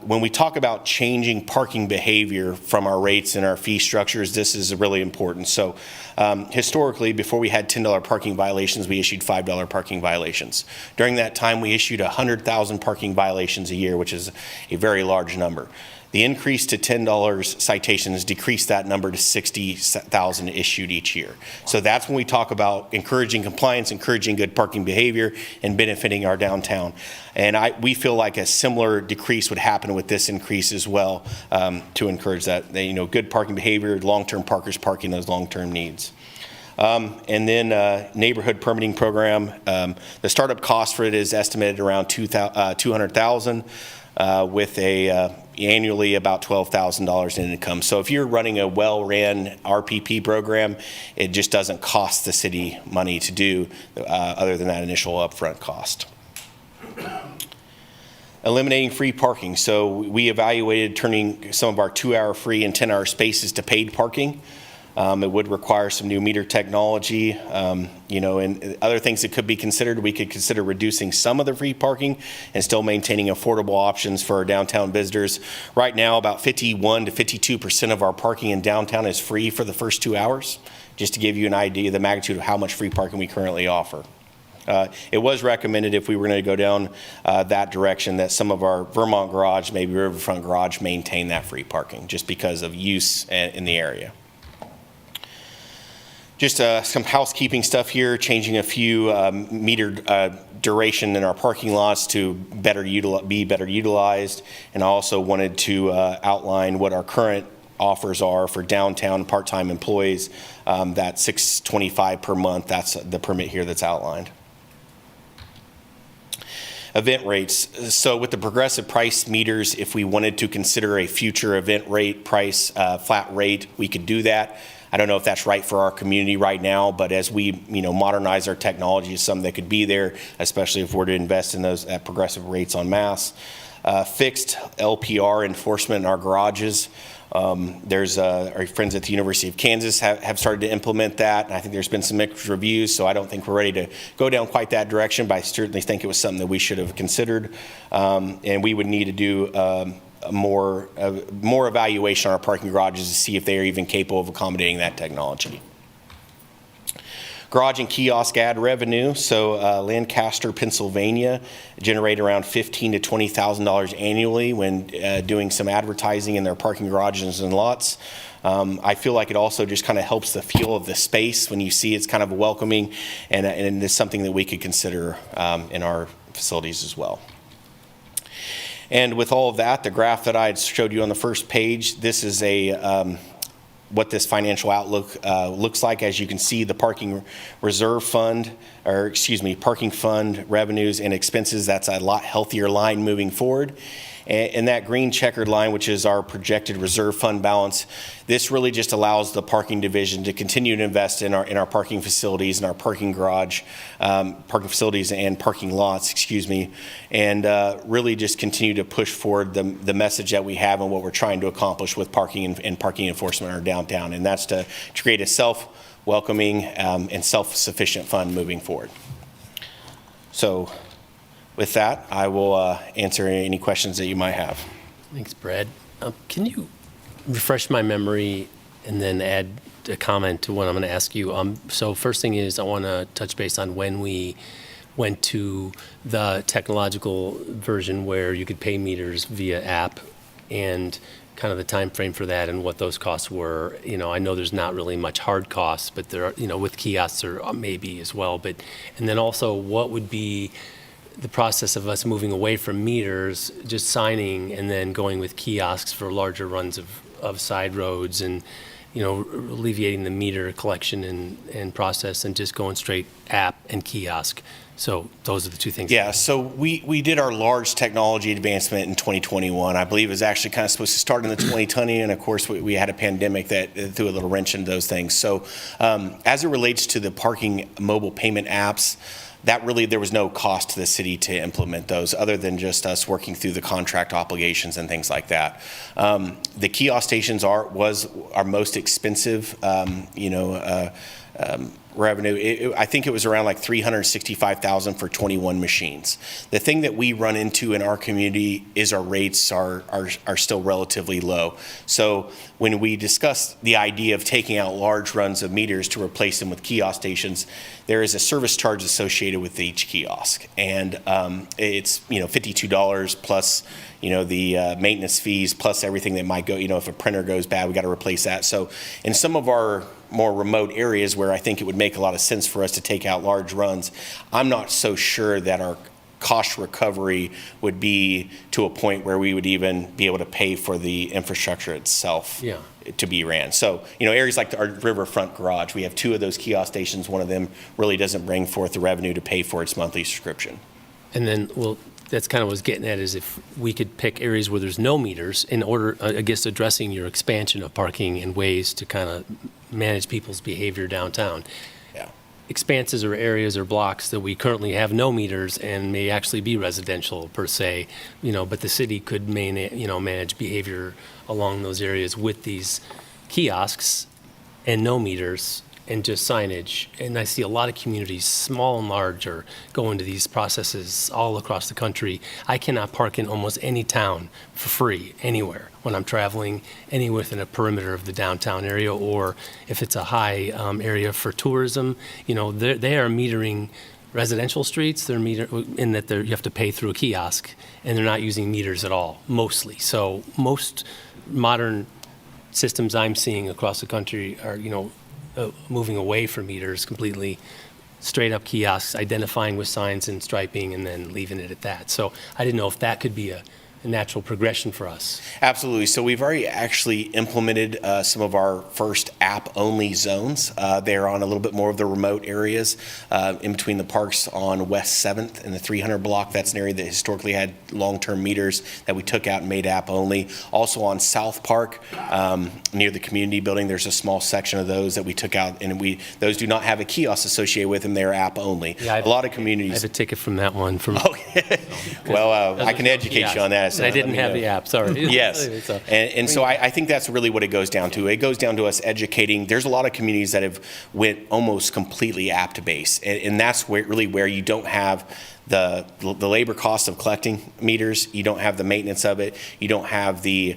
R: When we talk about changing parking behavior from our rates and our fee structures, this is really important. So historically, before we had $10 parking violations, we issued $5 parking violations. During that time, we issued 100,000 parking violations a year, which is a very large number. The increase to $10 citations decreased that number to 60,000 issued each year. So that's when we talk about encouraging compliance, encouraging good parking behavior, and benefiting our downtown. And we feel like a similar decrease would happen with this increase as well, to encourage that, good parking behavior, long-term parkers parking those long-term needs. And then neighborhood permitting program. The startup cost for it is estimated around $200,000 with a annually about $12,000 in income. So if you're running a well-ran RPP program, it just doesn't cost the city money to do other than that initial upfront cost. Eliminating free parking. So we evaluated turning some of our 2-hour free and 10-hour spaces to paid parking. It would require some new meter technology, and other things that could be considered. We could consider reducing some of the free parking and still maintaining affordable options for our downtown visitors. Right now, about 51 to 52% of our parking in downtown is free for the first 2 hours, just to give you an idea of the magnitude of how much free parking we currently offer. It was recommended if we were going to go down that direction that some of our Vermont Garage, maybe Riverfront Garage, maintain that free parking just because of use in the area. Just some housekeeping stuff here, changing a few meter duration in our parking lots to be better utilized. And I also wanted to outline what our current offers are for downtown part-time employees. That $625 per month, that's the permit here that's outlined. Event rates. So with the progressive price meters, if we wanted to consider a future event rate price flat rate, we could do that. I don't know if that's right for our community right now, but as we, modernize our technology, it's something that could be there, especially if we're to invest in those at progressive rates en masse. Fixed LPR enforcement in our garages. There's our friends at the University of Kansas have started to implement that, and I think there's been some mixed reviews, so I don't think we're ready to go down quite that direction, but I certainly think it was something that we should have considered, and we would need to do more evaluation on our parking garages to see if they are even capable of accommodating that technology. Garage and kiosk ad revenue. So Lancaster, Pennsylvania, generate around $15,000 to $20,000 annually when doing some advertising in their parking garages and lots. I feel like it also just kind of helps the feel of the space when you see it's kind of welcoming, and it's something that we could consider in our facilities as well. And with all of that, the graph that I had showed you on the first page, this is what this financial outlook looks like. As you can see, the parking fund revenues and expenses, that's a lot healthier line moving forward. And that green checkered line, which is our projected reserve fund balance, this really just allows the parking division to continue to invest in our parking facilities and our parking garage, parking facilities and parking lots, and really just continue to push forward the message that we have and what we're trying to accomplish with parking and parking enforcement in our downtown, and that's to create a self-welcoming and self-sufficient fund moving forward. So, with that, I will answer any questions that you might have.
A: Thanks, Brad. Can you refresh my memory and then add a comment to what I'm going to ask you? So first thing is I want to touch base on when we went to the technological version where you could pay meters via app, and kind of the time frame for that and what those costs were. I know there's not really much hard costs, but there are, with kiosks there may be as well. And then also, what would be the process of us moving away from meters, just signing and then going with kiosks for larger runs of side roads, and alleviating the meter collection and process, and just going straight app and kiosk. So those are the two things.
R: Yeah, so we did our large technology advancement in 2021. I believe it was actually kind of supposed to start in the 2020, and of course we had a pandemic that threw a little wrench into those things. So as it relates to the parking mobile payment apps, that really, there was no cost to the city to implement those, other than just us working through the contract obligations and things like that. The kiosk stations was our most expensive, revenue. I think it was around like $365,000 for 21 machines. The thing that we run into in our community is our rates are still relatively low. So when we discuss the idea of taking out large runs of meters to replace them with kiosk stations, there is a service charge associated with each kiosk, and it's $52 plus the maintenance fees, plus everything that might go. If a printer goes bad, we got to replace that. So in some of our more remote areas where I think it would make a lot of sense for us to take out large runs, I'm not so sure that our cost recovery would be to a point where we would even be able to pay for the infrastructure itself to be ran. So, areas like our Riverfront Garage, we have 2 of those kiosk stations. One of them really doesn't bring forth the revenue to pay for its monthly subscription.
A: And then, that's kind of what I was getting at, is if we could pick areas where there's no meters in order, I guess, addressing your expansion of parking and ways to kind of manage people's behavior downtown.
R: Yeah.
A: Expanses or areas or blocks that we currently have no meters and may actually be residential per se, but the city could manage behavior along those areas with these kiosks and no meters and just signage. And I see a lot of communities, small and large, are going to these processes all across the country. I cannot park in almost any town for free anywhere when I'm traveling anywhere within a perimeter of the downtown area, or if it's a high area for tourism. They are metering residential streets. They're in that you have to pay through a kiosk, and they're not using meters at all, mostly. So most modern systems I'm seeing across the country are, moving away from meters completely, straight up kiosks, identifying with signs and striping, and then leaving it at that. So I didn't know if that could be natural progression for us.
R: Absolutely. So we've already actually implemented some of our first app-only zones. They're on a little bit more of the remote areas in between the parks on West 7th and the 300 block. That's an area that historically had long-term meters that we took out and made app-only. Also on South Park, near the community building, there's a small section of those that we took out, and those do not have a kiosk associated with them. They're app-only.
A: Yeah,
R: a lot of communities.
A: I have a ticket from that one.
R: Well, I can educate you on that.
A: And I didn't have the app, sorry.
R: Yes. So I think that's really what it goes down to. It goes down to us educating. There's a lot of communities that have went almost completely app-based, and that's where you don't have the labor cost of collecting meters. You don't have the maintenance of it. You don't have the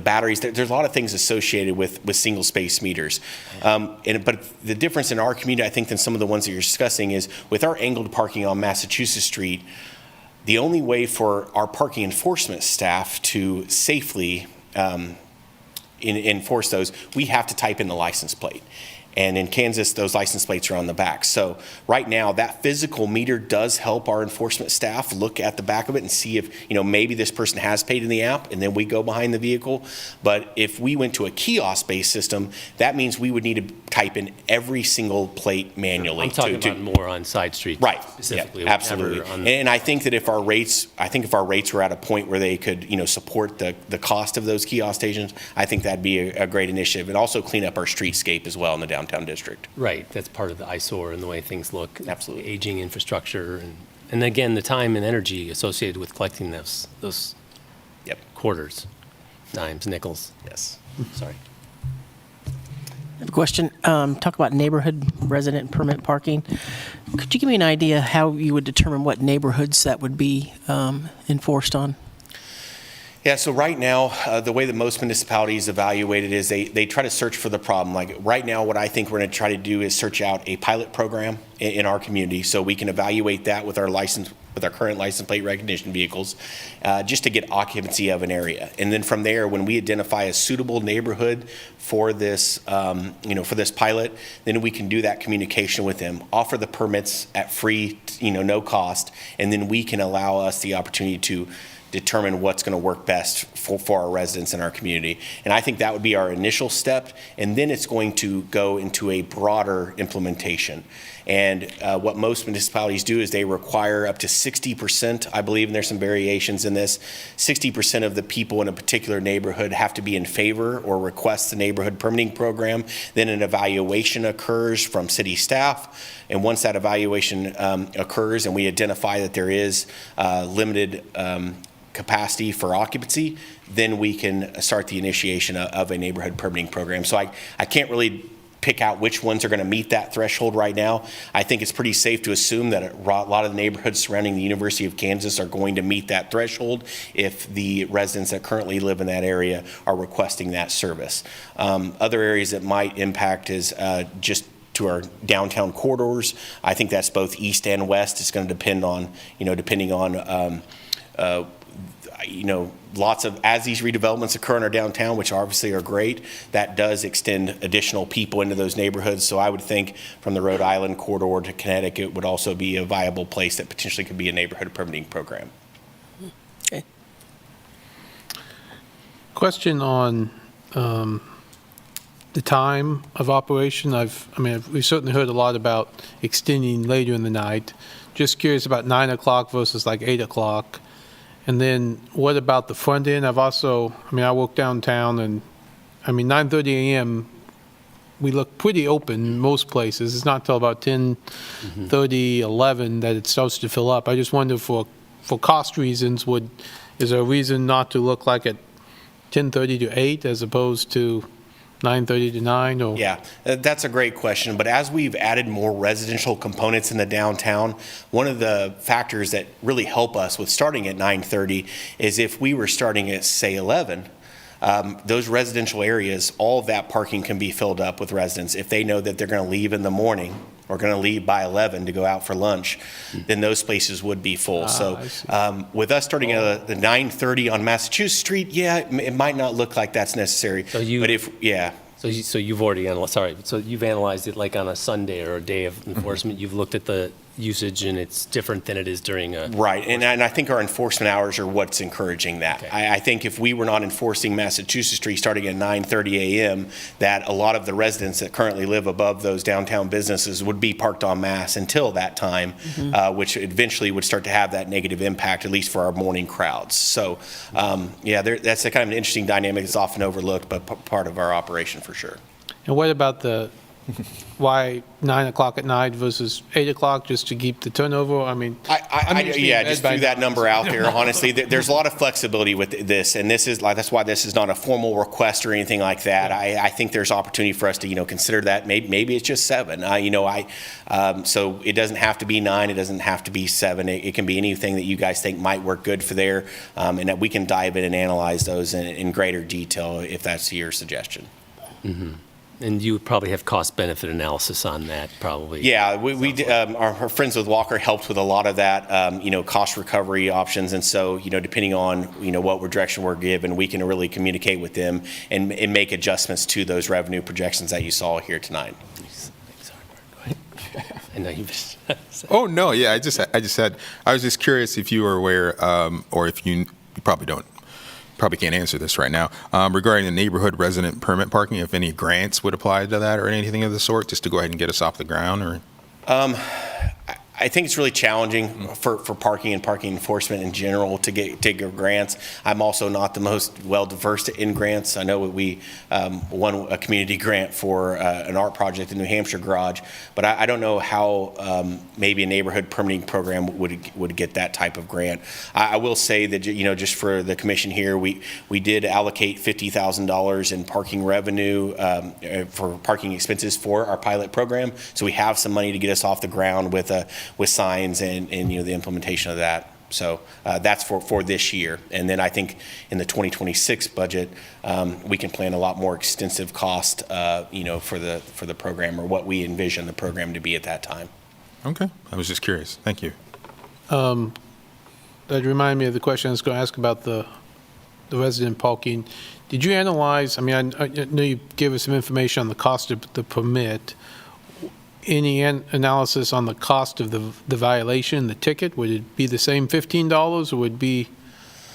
R: batteries. There's a lot of things associated with single space meters. But the difference in our community, I think, than some of the ones that you're discussing is with our angled parking on Massachusetts Street, the only way for our parking enforcement staff to safely enforce those, we have to type in the license plate. And in Kansas, those license plates are on the back. So right now, that physical meter does help our enforcement staff look at the back of it and see if, maybe this person has paid in the app, and then we go behind the vehicle. But if we went to a kiosk-based system, that means we would need to type in every single plate manually.
A: I'm talking about more on side streets.
R: Right.
A: Specifically.
R: Yeah, absolutely. And I think that if our rates were at a point where they could, support the cost of those kiosk stations, I think that'd be a great initiative. And also clean up our streetscape as well in the downtown district.
A: Right, that's part of the eyesore and the way things look.
R: Absolutely.
A: Aging infrastructure, and again, the time and energy associated with collecting those quarters, dimes, nickels.
R: Yes.
A: Sorry.
H: I have a question. Talk about neighborhood resident permit parking. Could you give me an idea how you would determine what neighborhoods that would be enforced on?
R: Yeah, so right now, the way that most municipalities evaluate it is they try to search for the problem. Like right now, what I think we're going to try to do is search out a pilot program in our community so we can evaluate that with our current license plate recognition vehicles, just to get occupancy of an area. And then from there, when we identify a suitable neighborhood for this, for this pilot, then we can do that communication with them, offer the permits at free, no cost, and then we can allow us the opportunity to determine what's going to work best for our residents in our community. And I think that would be our initial step, and then it's going to go into a broader implementation. And what most municipalities do is they require up to 60%, I believe, and there's some variations in this, 60% of the people in a particular neighborhood have to be in favor or request the neighborhood permitting program. Then an evaluation occurs from city staff. And once that evaluation occurs and we identify that there is limited capacity for occupancy, then we can start the initiation of a neighborhood permitting program. So I can't really pick out which ones are going to meet that threshold right now. I think it's pretty safe to assume that a lot of the neighborhoods surrounding the University of Kansas are going to meet that threshold if the residents that currently live in that area are requesting that service. Other areas that might impact is just to our downtown corridors. I think that's both east and west. It's going to depend on, depending on lots of, as these redevelopments occur in our downtown, which obviously are great, that does extend additional people into those neighborhoods. So I would think from the Rhode Island corridor to Connecticut would also be a viable place that potentially could be a neighborhood permitting program.
H: Okay.
C: Question on the time of operation. We've certainly heard a lot about extending later in the night. Just curious about 9 o'clock versus like 8 o'clock. And then what about the front end? I work downtown, and 9:30 a.m. we look pretty open most places. It's not till about 10:30, 11 that it starts to fill up. I just wonder for cost reasons, is there a reason not to look like at 10:30 to 8 as opposed to 9:30 to 9? Or?
R: Yeah, that's a great question. But as we've added more residential components in the downtown, one of the factors that really help us with starting at 9:30 is if we were starting at, say, 11, those residential areas, all of that parking can be filled up with residents. If they know that they're going to leave in the morning or going to leave by 11 to go out for lunch, then those spaces would be full. So with us starting at the 9:30 on Massachusetts Street, it might not look like that's necessary. So you've
A: already analyzed. Sorry. So you've analyzed it like on a Sunday or a day of enforcement. You've looked at usage and it's different than it is during a.
R: Right, and I think our enforcement hours are what's encouraging that.
A: Okay.
R: I think if we were not enforcing Massachusetts Street starting at 9:30 a.m., that a lot of the residents that currently live above those downtown businesses would be parked en masse until that time, which eventually would start to have that negative impact, at least for our morning crowds. So, that's a kind of an interesting dynamic that's often overlooked, but part of our operation for sure.
C: And what about why 9 o'clock at night versus 8 o'clock, just to keep the turnover? I mean,
R: Just threw that number out there. Honestly, there's a lot of flexibility with this, and that's why this is not a formal request or anything like that. I think there's opportunity for us to consider that. Maybe it's just 7. So it doesn't have to be 9. It doesn't have to be 7. It can be anything that you guys think might work good for there, and that we can dive in and analyze those in greater detail if that's your suggestion.
A: Mm-hmm. And you would probably have cost-benefit analysis on that, probably.
R: Yeah, our friends with Walker helped with a lot of that, cost recovery options. And so, depending on, what direction we're given, we can really communicate with them and make adjustments to those revenue projections that you saw here tonight.
A: I know you.
B: Oh, no, yeah, I was just curious if you were aware, or if you probably can't answer this right now, regarding the neighborhood resident permit parking, if any grants would apply to that or anything of the sort, just to go ahead and get us off the ground, or?
R: I think it's really challenging for parking and parking enforcement in general to get grants. I'm also not the most well-versed in grants. I know we won a community grant for an art project in New Hampshire garage, but I don't know how maybe a neighborhood permitting program would get that type of grant. I will say that, just for the commission here, we did allocate $50,000 in parking revenue for parking expenses for our pilot program. So we have some money to get us off the ground with signs and the implementation of that. So that's for this year. And then I think in the 2026 budget, we can plan a lot more extensive cost, for the program, or what we envision the program to be at that time.
B: Okay, I was just curious. Thank you.
C: that reminded me of the question I was going to ask about the resident parking. Did you analyze, I know you gave us some information on the cost of the permit. Any analysis on the cost of the violation, the ticket? Would it be the same $15, or would it be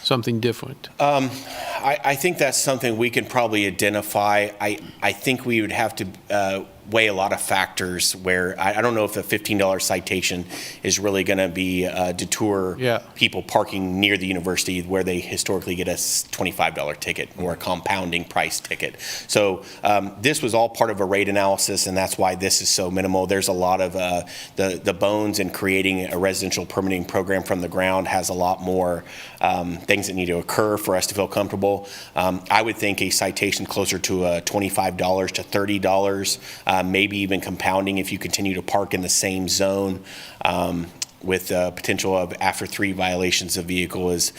C: something different?
R: I think that's something we can probably identify. I think we would have to weigh a lot of factors where I don't know if the $15 citation is really going to be deter people parking near the university where they historically get a $25 ticket or a compounding price ticket. So this was all part of a rate analysis, and that's why this is so minimal. There's a lot of the bones in creating a residential permitting program from the ground has a lot more things that need to occur for us to feel comfortable. I would think a citation closer to $25 to $30, maybe even compounding if you continue to park in the same zone, with potential of after 3 violations, a vehicle is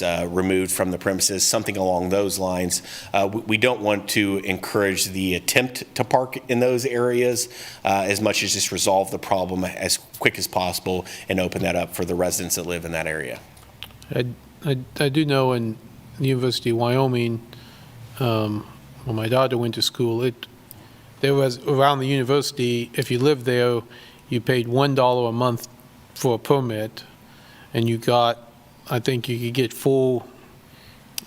R: removed from the premises, something along those lines. We don't want to encourage the attempt to park in those areas as much as just resolve the problem as quick as possible and open that up for the residents that live in that area.
C: I do know in the University of Wyoming, when my daughter went to school, there was around the university, if you lived there, you paid $1 a month for a permit, and you got, I think you could get 4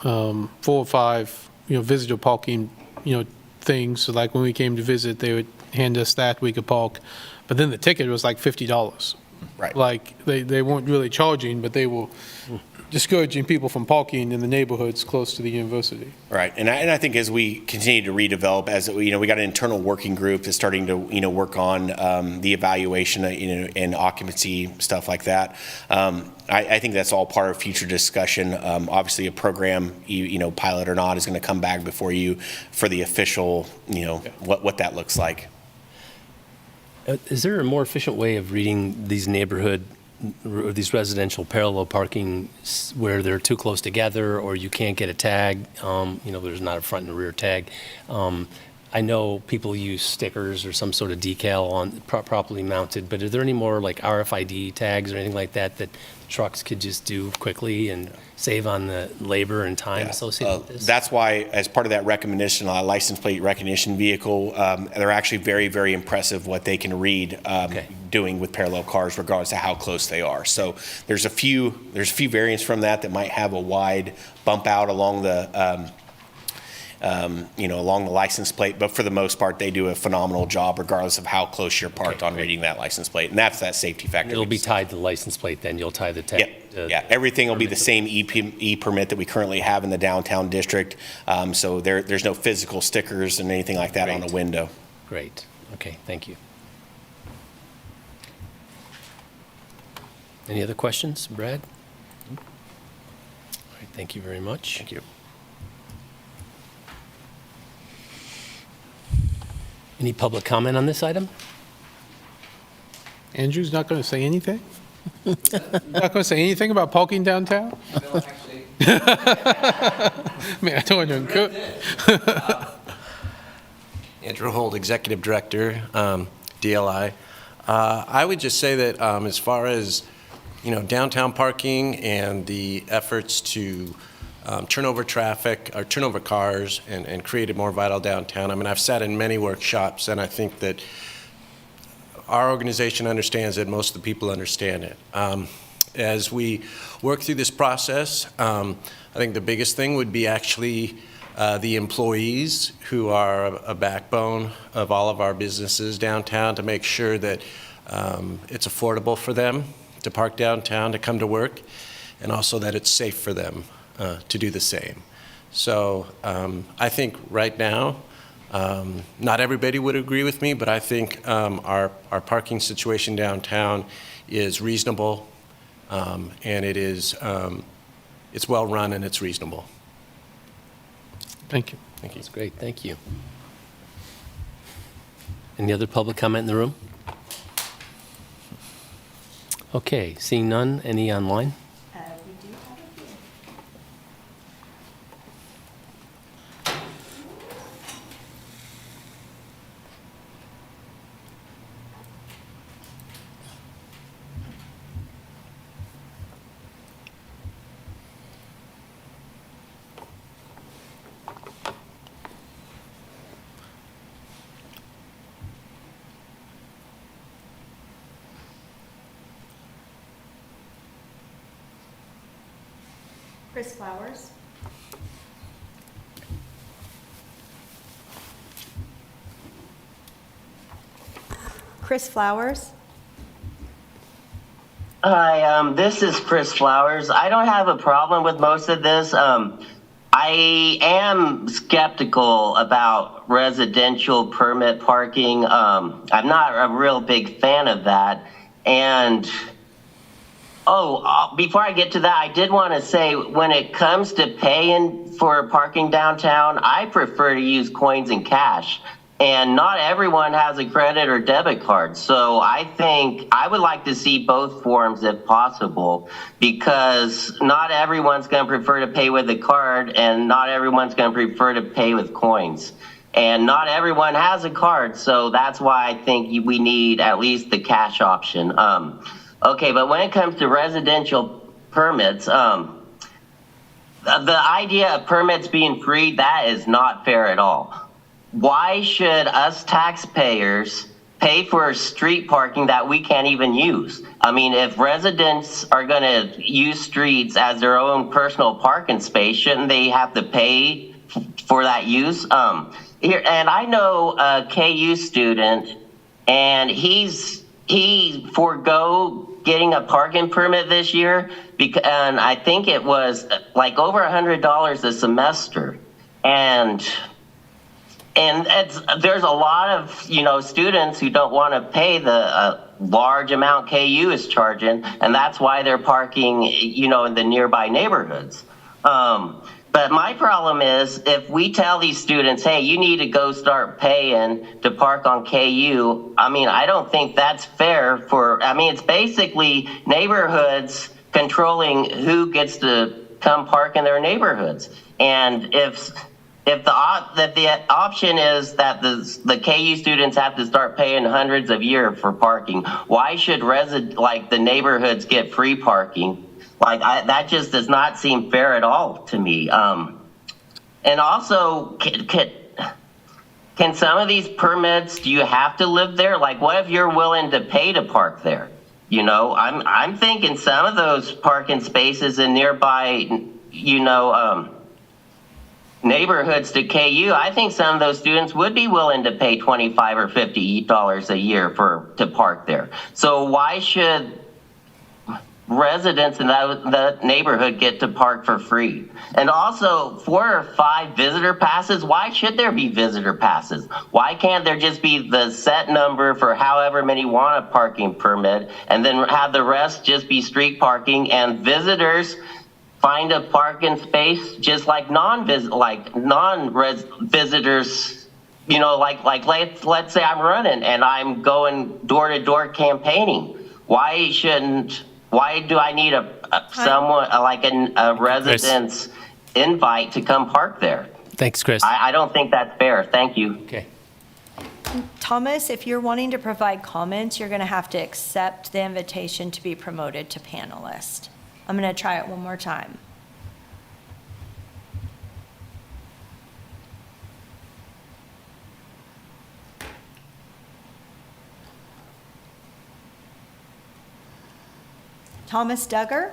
C: or 5, visitor parking, things. So like when we came to visit, they would hand us that, we could park. But then the ticket was like $50.
R: Right.
C: Like they weren't really charging, but they were discouraging people from parking in the neighborhoods close to the university.
R: Right, and I think as we continue to redevelop, as we got an internal working group that's starting to work on the evaluation, and occupancy stuff like that. I think that's all part of future discussion. Obviously, a program, pilot or not, is going to come back before you for the official, what that looks like.
A: Is there a more efficient way of reading these these residential parallel parking where they're too close together, or you can't get a tag? There's not a front and rear tag. I know people use stickers or some sort of decal on properly mounted, but are there any more like RFID tags or anything like that trucks could just do quickly and save on the labor and time associated with this?
R: That's why, as part of that recommendation, a license plate recognition vehicle, they're actually very, very impressive what they can read doing with parallel cars, regardless of how close they are. So there's a few variants from that might have a wide bump out along the along the license plate, but for the most part, they do a phenomenal job regardless of how close you're parked on reading that license plate, and that's that safety factor.
A: It'll be tied to the license plate then, you'll tie the tag.
R: Yeah, everything will be the same e-permit that we currently have in the downtown district, so there's no physical stickers and anything like that on the window.
A: Great, okay, thank you. Any other questions, Brad? All right, thank you very much.
R: Thank you.
A: Any public comment on this item?
C: Andrew's not going to say anything? Not going to say anything about parking downtown? Man, I don't want to encourage.
J: Andrew Holt, Executive Director, DLI. I would just say that as far as downtown parking and the efforts to turn over traffic or turn over cars and create a more vital downtown. I mean, I've sat in many workshops, and I think that our organization understands it. Most of the people understand it. As we work through this process, I think the biggest thing would be actually the employees who are a backbone of all of our businesses downtown, to make sure that it's affordable for them to park downtown, to come to work, and also that it's safe for them to do the same. So I think right now, not everybody would agree with me, but I think our parking situation downtown is reasonable, and it is it's well run and it's reasonable.
C: Thank you.
A: Thank you. That's great, thank you. Any other public comment in the room? Okay, seeing none, any online?
D: We do have a few. Chris Flowers. Chris Flowers.
O: Hi, this is Chris Flowers. I don't have a problem with most of this. I am skeptical about residential permit parking. I'm not a real big fan of that. And before I get to that, I did want to say, when it comes to paying for parking downtown, I prefer to use coins and cash. And not everyone has a credit or debit card. So I think I would like to see both forms if possible, because not everyone's going to prefer to pay with a card, and not everyone's going to prefer to pay with coins. And not everyone has a card, so that's why I think we need at least the cash option. Okay, but when it comes to residential permits, the idea of permits being free, that is not fair at all. Why should us taxpayers pay for street parking that we can't even use? I mean, if residents are going to use streets as their own personal parking space, shouldn't they have to pay for that use? And I know a KU student, and he forgo getting a parking permit this year, and I think it was like over $100 a semester. And there's a lot of students who don't want to pay the large amount KU is charging, and that's why they're parking in the nearby neighborhoods. But my problem is, if we tell these students, hey, you need to go start paying to park on KU, I mean, I don't think that's fair it's basically neighborhoods controlling who gets to come park in their neighborhoods. And if the option is that the KU students have to start paying hundreds a year for parking, why should the neighborhoods get free parking? That just does not seem fair at all to me. And also, can some of these permits, do you have to live there? Like, what if you're willing to pay to park there? You know, I'm thinking some of those parking spaces in nearby, neighborhoods to KU, I think some of those students would be willing to pay $25 or $50 a year to park there. So why should residents in that neighborhood get to park for free? And also, 4 or 5 visitor passes, why should there be visitor passes? Why can't there just be the set number for however many want a parking permit, and then have the rest just be street parking, and visitors find a parking space just like non-visitors, let's say I'm running and I'm going door to door campaigning. Why do I need a resident's invite to come park there?
A: Thanks, Chris.
O: I don't think that's fair. Thank you.
A: Okay.
D: Thomas, if you're wanting to provide comments, you're going to have to accept the invitation to be promoted to panelist. I'm going to try it one more time. Thomas Duggar?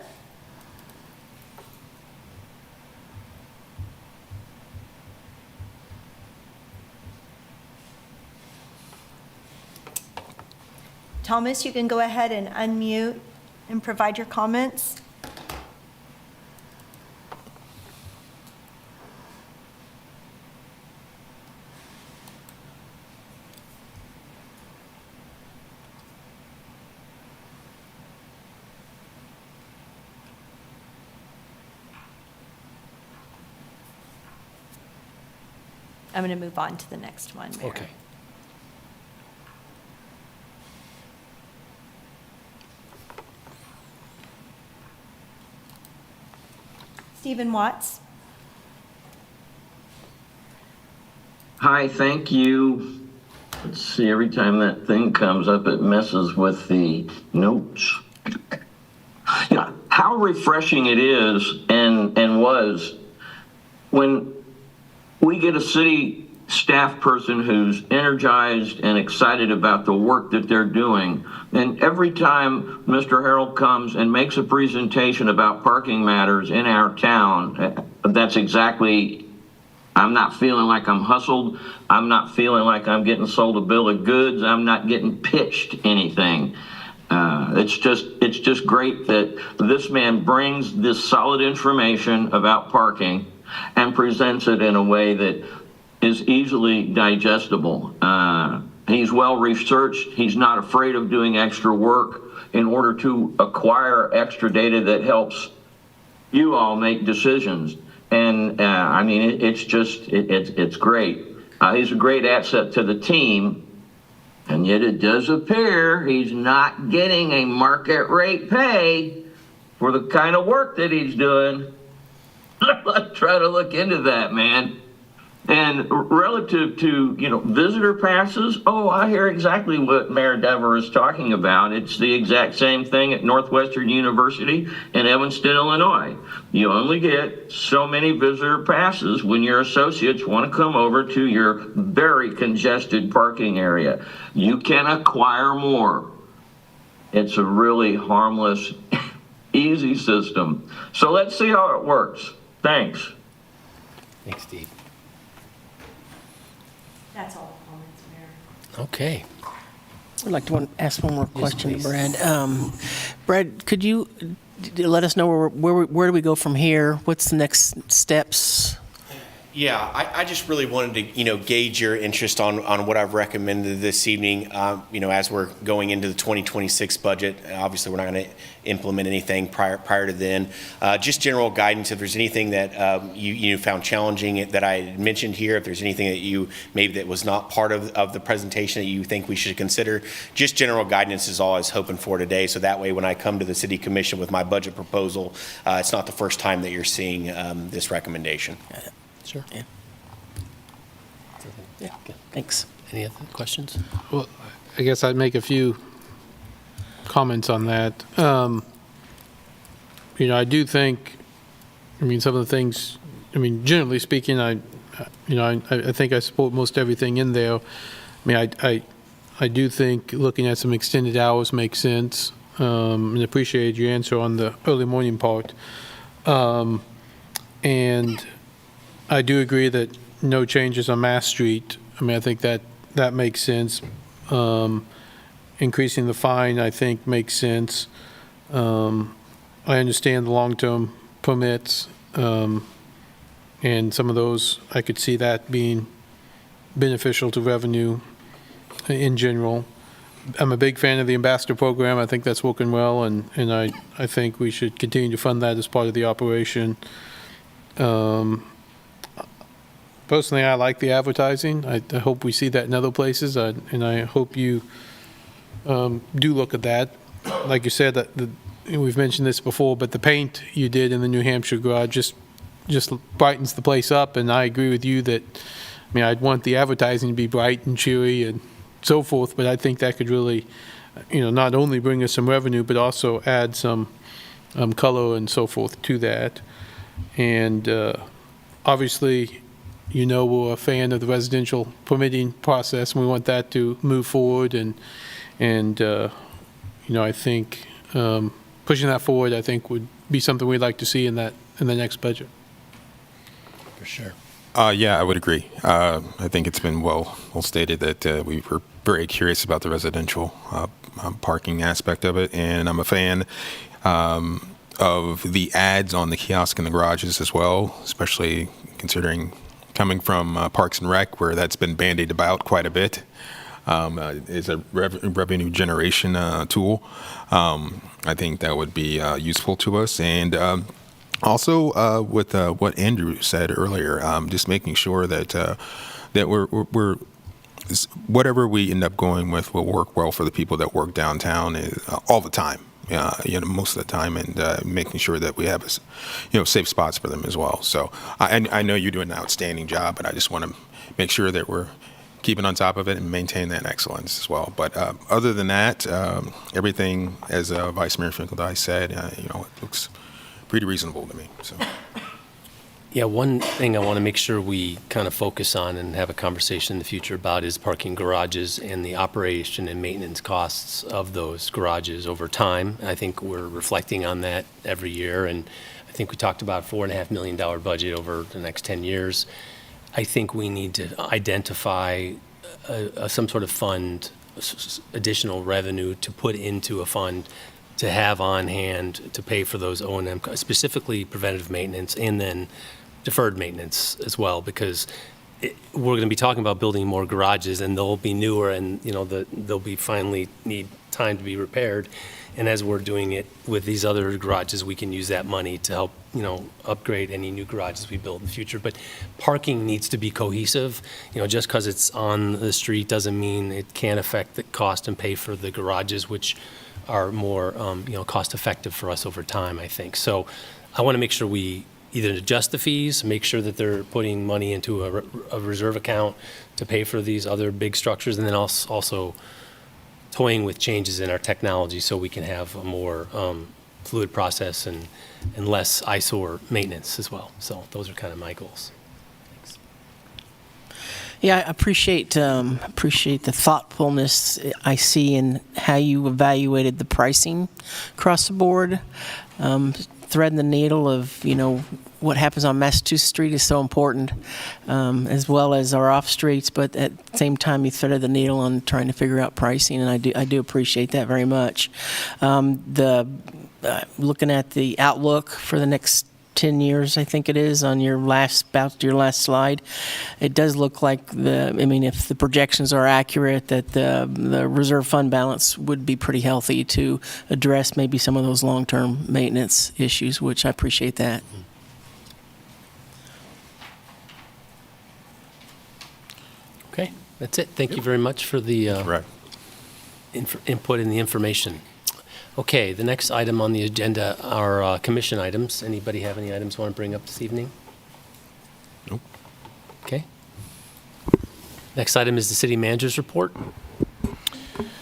D: Thomas, you can go ahead and unmute and provide your comments. I'm going to move on to the next one, Mayor.
A: Okay.
D: Stephen Watts?
S: Hi, thank you. Let's see, every time that thing comes up, it messes with the notes. Yeah, how refreshing it is and was when we get a city staff person who's energized and excited about the work that they're doing. And every time Mr. Harold comes and makes a presentation about parking matters in our town, that's exactly, I'm not feeling like I'm hustled. I'm not feeling like I'm getting sold a bill of goods. I'm not getting pitched anything. It's just great that this man brings this solid information about parking and presents it in a way that is easily digestible. He's well researched. He's not afraid of doing extra work in order to acquire extra data that helps you all make decisions. And I mean, it's great. He's a great asset to the team. And yet it does appear he's not getting a market rate pay for the kind of work that he's doing. Let's try to look into that, man. And relative to, visitor passes, I hear exactly what Mayor Dever is talking about. It's the exact same thing at Northwestern University in Evanston, Illinois. You only get so many visitor passes when your associates want to come over to your very congested parking area. You can acquire more. It's a really harmless, easy system. So let's see how it works. Thanks.
A: Thanks, Steve.
D: That's all the comments, Mayor.
A: Okay.
H: I'd like to ask one more question,
A: please.
H: Brad. Brad, could you let us know where do we go from here? What's the next steps?
R: Yeah, I just really wanted to, gauge your interest on what I've recommended this evening. As we're going into the 2026 budget, obviously we're not going to implement anything prior to then. Just general guidance, if there's anything that you found challenging that I mentioned here, if there's anything that maybe that was not part of the presentation that you think we should consider, just general guidance is all I was hoping for today. So that way, when I come to the City Commission with my budget proposal, it's not the first time that you're seeing this recommendation.
A: Sure.
H: Yeah. Thanks.
A: Any other questions?
C: Well, I guess I'd make a few comments on that. I do think, some of the things, generally speaking, I I think I support most everything in there. I mean, I do think looking at some extended hours makes sense, and appreciate your answer on the early morning part. And I do agree that no changes on Mass Street. I mean, I think that makes sense. Increasing the fine, I think, makes sense. I understand the long-term permits, and some of those, I could see that being beneficial to revenue in general. I'm a big fan of the ambassador program. I think that's working well, and I think we should continue to fund that as part of the operation. Personally, I like the advertising. I hope we see that in other places, and I hope you do look at that. Like you said, we've mentioned this before, but the paint you did in the New Hampshire garage just brightens the place up, and I agree with you that, I mean, I'd want the advertising to be bright and cheery and so forth, but I think that could really, not only bring us some revenue, but also add some color and so forth to that. And obviously, we're a fan of the residential permitting process, and we want that to move forward. And I think pushing that forward, I think, would be something we'd like to see in the next budget.
P: For sure.
B: Yeah, I would agree. I think it's been well stated that we were very curious about the residential parking aspect of it, and I'm a fan of the ads on the kiosk in the garages as well, especially considering coming from Parks and Rec, where that's been bandied about quite a bit. Is a revenue generation tool. I think that would be useful to us. And also with what Andrew said earlier, just making sure that that we're whatever we end up going with will work well for the people that work downtown all the time. Most of the time, and making sure that we have safe spots for them as well. So I know you do an outstanding job, but I just want to make sure that we're keeping on top of it and maintain that excellence as well. But other than that, everything, as Vice Mayor Finkeldye said, it looks pretty reasonable to me. So.
A: Yeah, one thing I want to make sure we kind of focus on and have a conversation in the future about is parking garages and the operation and maintenance costs of those garages over time. I think we're reflecting on that every year, and I think we talked about $4.5 million budget over the next 10 years. I think we need to identify some sort of fund, additional revenue to put into a fund to have on hand to pay for those O&M, specifically preventative maintenance, and then deferred maintenance as well, because we're going to be talking about building more garages, and they'll be newer, and they'll be finally need time to be repaired. And as we're doing it with these other garages, we can use that money to help upgrade any new garages we build in the future. But parking needs to be cohesive. Just because it's on the street doesn't mean it can't affect the cost and pay for the garages, which are more cost effective for us over time, I think. So I want to make sure we either adjust the fees, make sure that they're putting money into a reserve account to pay for these other big structures, and then also toying with changes in our technology so we can have a more fluid process and less eyesore maintenance as well. So those are kind of my goals. Thanks.
H: Yeah, I appreciate the thoughtfulness I see in how you evaluated the pricing across the board. Threading the needle of what happens on Massachusetts Street is so important, as well as our off streets. But at the same time, you threaded the needle on trying to figure out pricing, and I do appreciate that very much. Looking at the outlook for the next 10 years, I think it is, on your last slide, it does look like if the projections are accurate, that the reserve fund balance would be pretty healthy to address maybe some of those long-term maintenance issues, which I appreciate that.
A: Okay, that's it. Thank you very much for the input and the information. Okay, the next item on the agenda are commission items. Anybody have any items you want to bring up this evening?
B: Nope.
A: Okay. Next item is the city manager's report.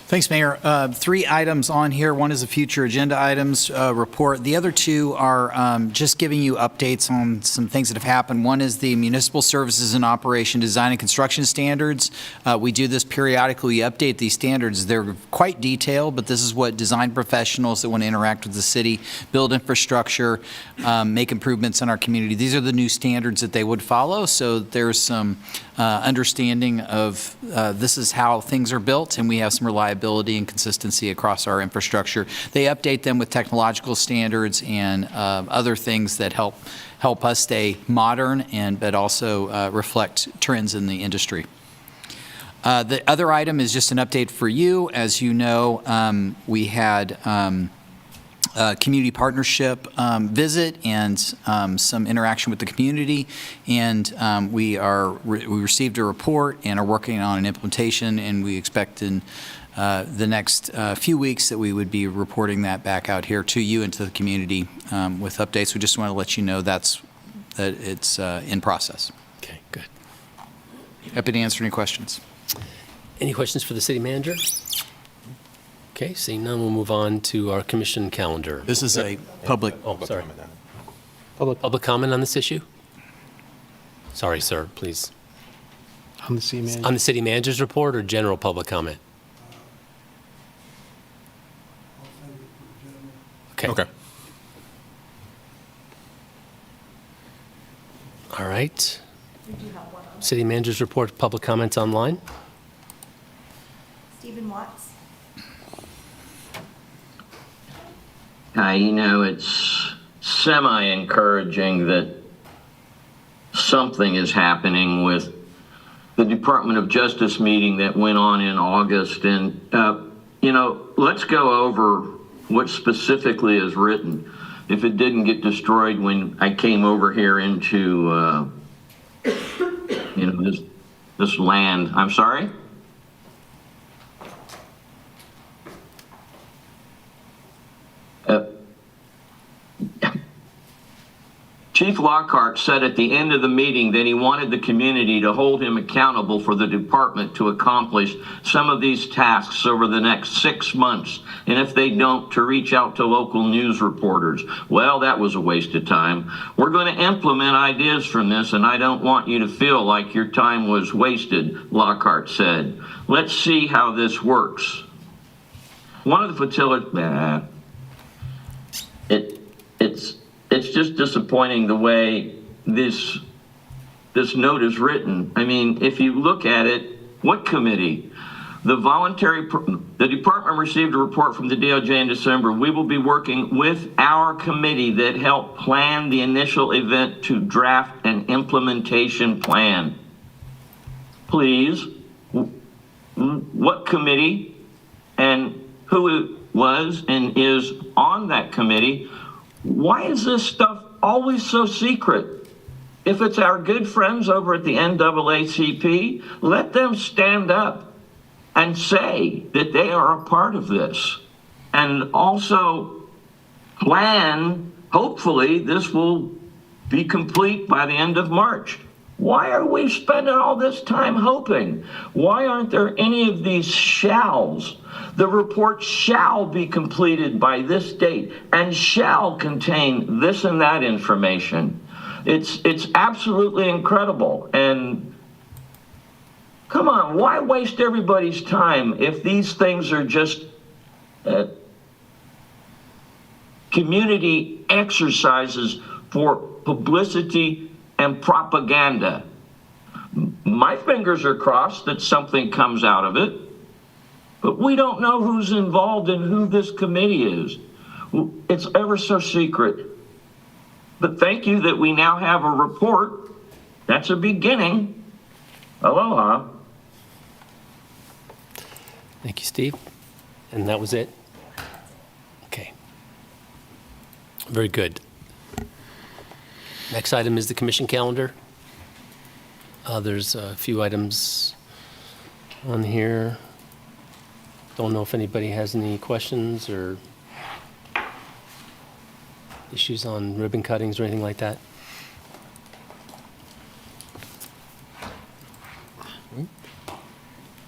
T: Thanks, Mayor. 3 items on here. One is a future agenda items report. The other 2 are just giving you updates on some things that have happened. One is the Municipal Services and Operation Design and Construction Standards. We do this periodically. We update these standards. They're quite detailed, but this is what design professionals that want to interact with the city, build infrastructure, make improvements in our community. These are the new standards that they would follow. So there's some understanding of this is how things are built, and we have some reliability and consistency across our infrastructure. They update them with technological standards and other things that help us stay modern but also reflect trends in the industry. The other item is just an update for you. As you know, we had community partnership visit and some interaction with the community, and we received a report and are working on an implementation, and we expect in the next few weeks that we would be reporting that back out here to you and to the community with updates. We just want to let you know that it's in process.
A: Okay, good.
T: Happy to answer any questions.
A: Any questions for the city manager? Okay, seeing none, we'll move on to our commission calendar.
T: This is a public.
A: Oh, sorry. Public comment on this issue? Sorry, sir, please.
C: On the city manager.
A: On the city manager's report or general public comment? Okay. All right. City manager's report, public comments online.
D: Stephen Watts.
S: It's semi-encouraging that something is happening with the Department of Justice meeting that went on in August. And, let's go over what specifically is written. If it didn't get destroyed when I came over here into, this land. I'm sorry? Chief Lockhart said at the end of the meeting that he wanted the community to hold him accountable for the department to accomplish some of these tasks over the next 6 months, and if they don't, to reach out to local news reporters. Well, that was a waste of time. We're going to implement ideas from this, and I don't want you to feel like your time was wasted, Lockhart said. Let's see how this works. One of the facilities, it's just disappointing the way this note is written. I mean, if you look at it, what committee? The department received a report from the DOJ in December. We will be working with our committee that helped plan the initial event to draft an implementation plan. Please, what committee and who was and is on that committee? Why is this stuff always so secret? If it's our good friends over at the NAACP, let them stand up and say that they are a part of this. And also plan, hopefully this will be complete by the end of March. Why are we spending all this time hoping? Why aren't there any of these shalls? The report shall be completed by this date and shall contain this and that information. It's absolutely incredible. And come on, why waste everybody's time if these things are just community exercises for publicity and propaganda? My fingers are crossed that something comes out of it, but we don't know who's involved and who this committee is. It's ever so secret. But thank you that we now have a report. That's a beginning. Aloha.
A: Thank you, Steve. And that was it? Okay. Very good. Next item is the commission calendar. There's a few items on here. Don't know if anybody has any questions or issues on ribbon cuttings or anything like that.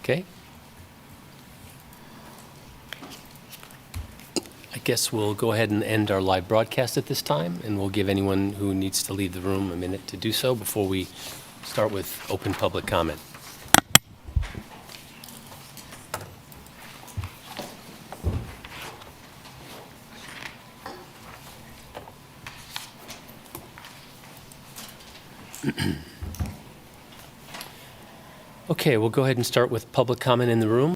A: Okay. guess we'll go ahead and end our live broadcast at this time, and we'll give anyone who needs to leave the room a minute to do so before we start with open public comment. Okay, we'll go ahead and start with public comment in the room.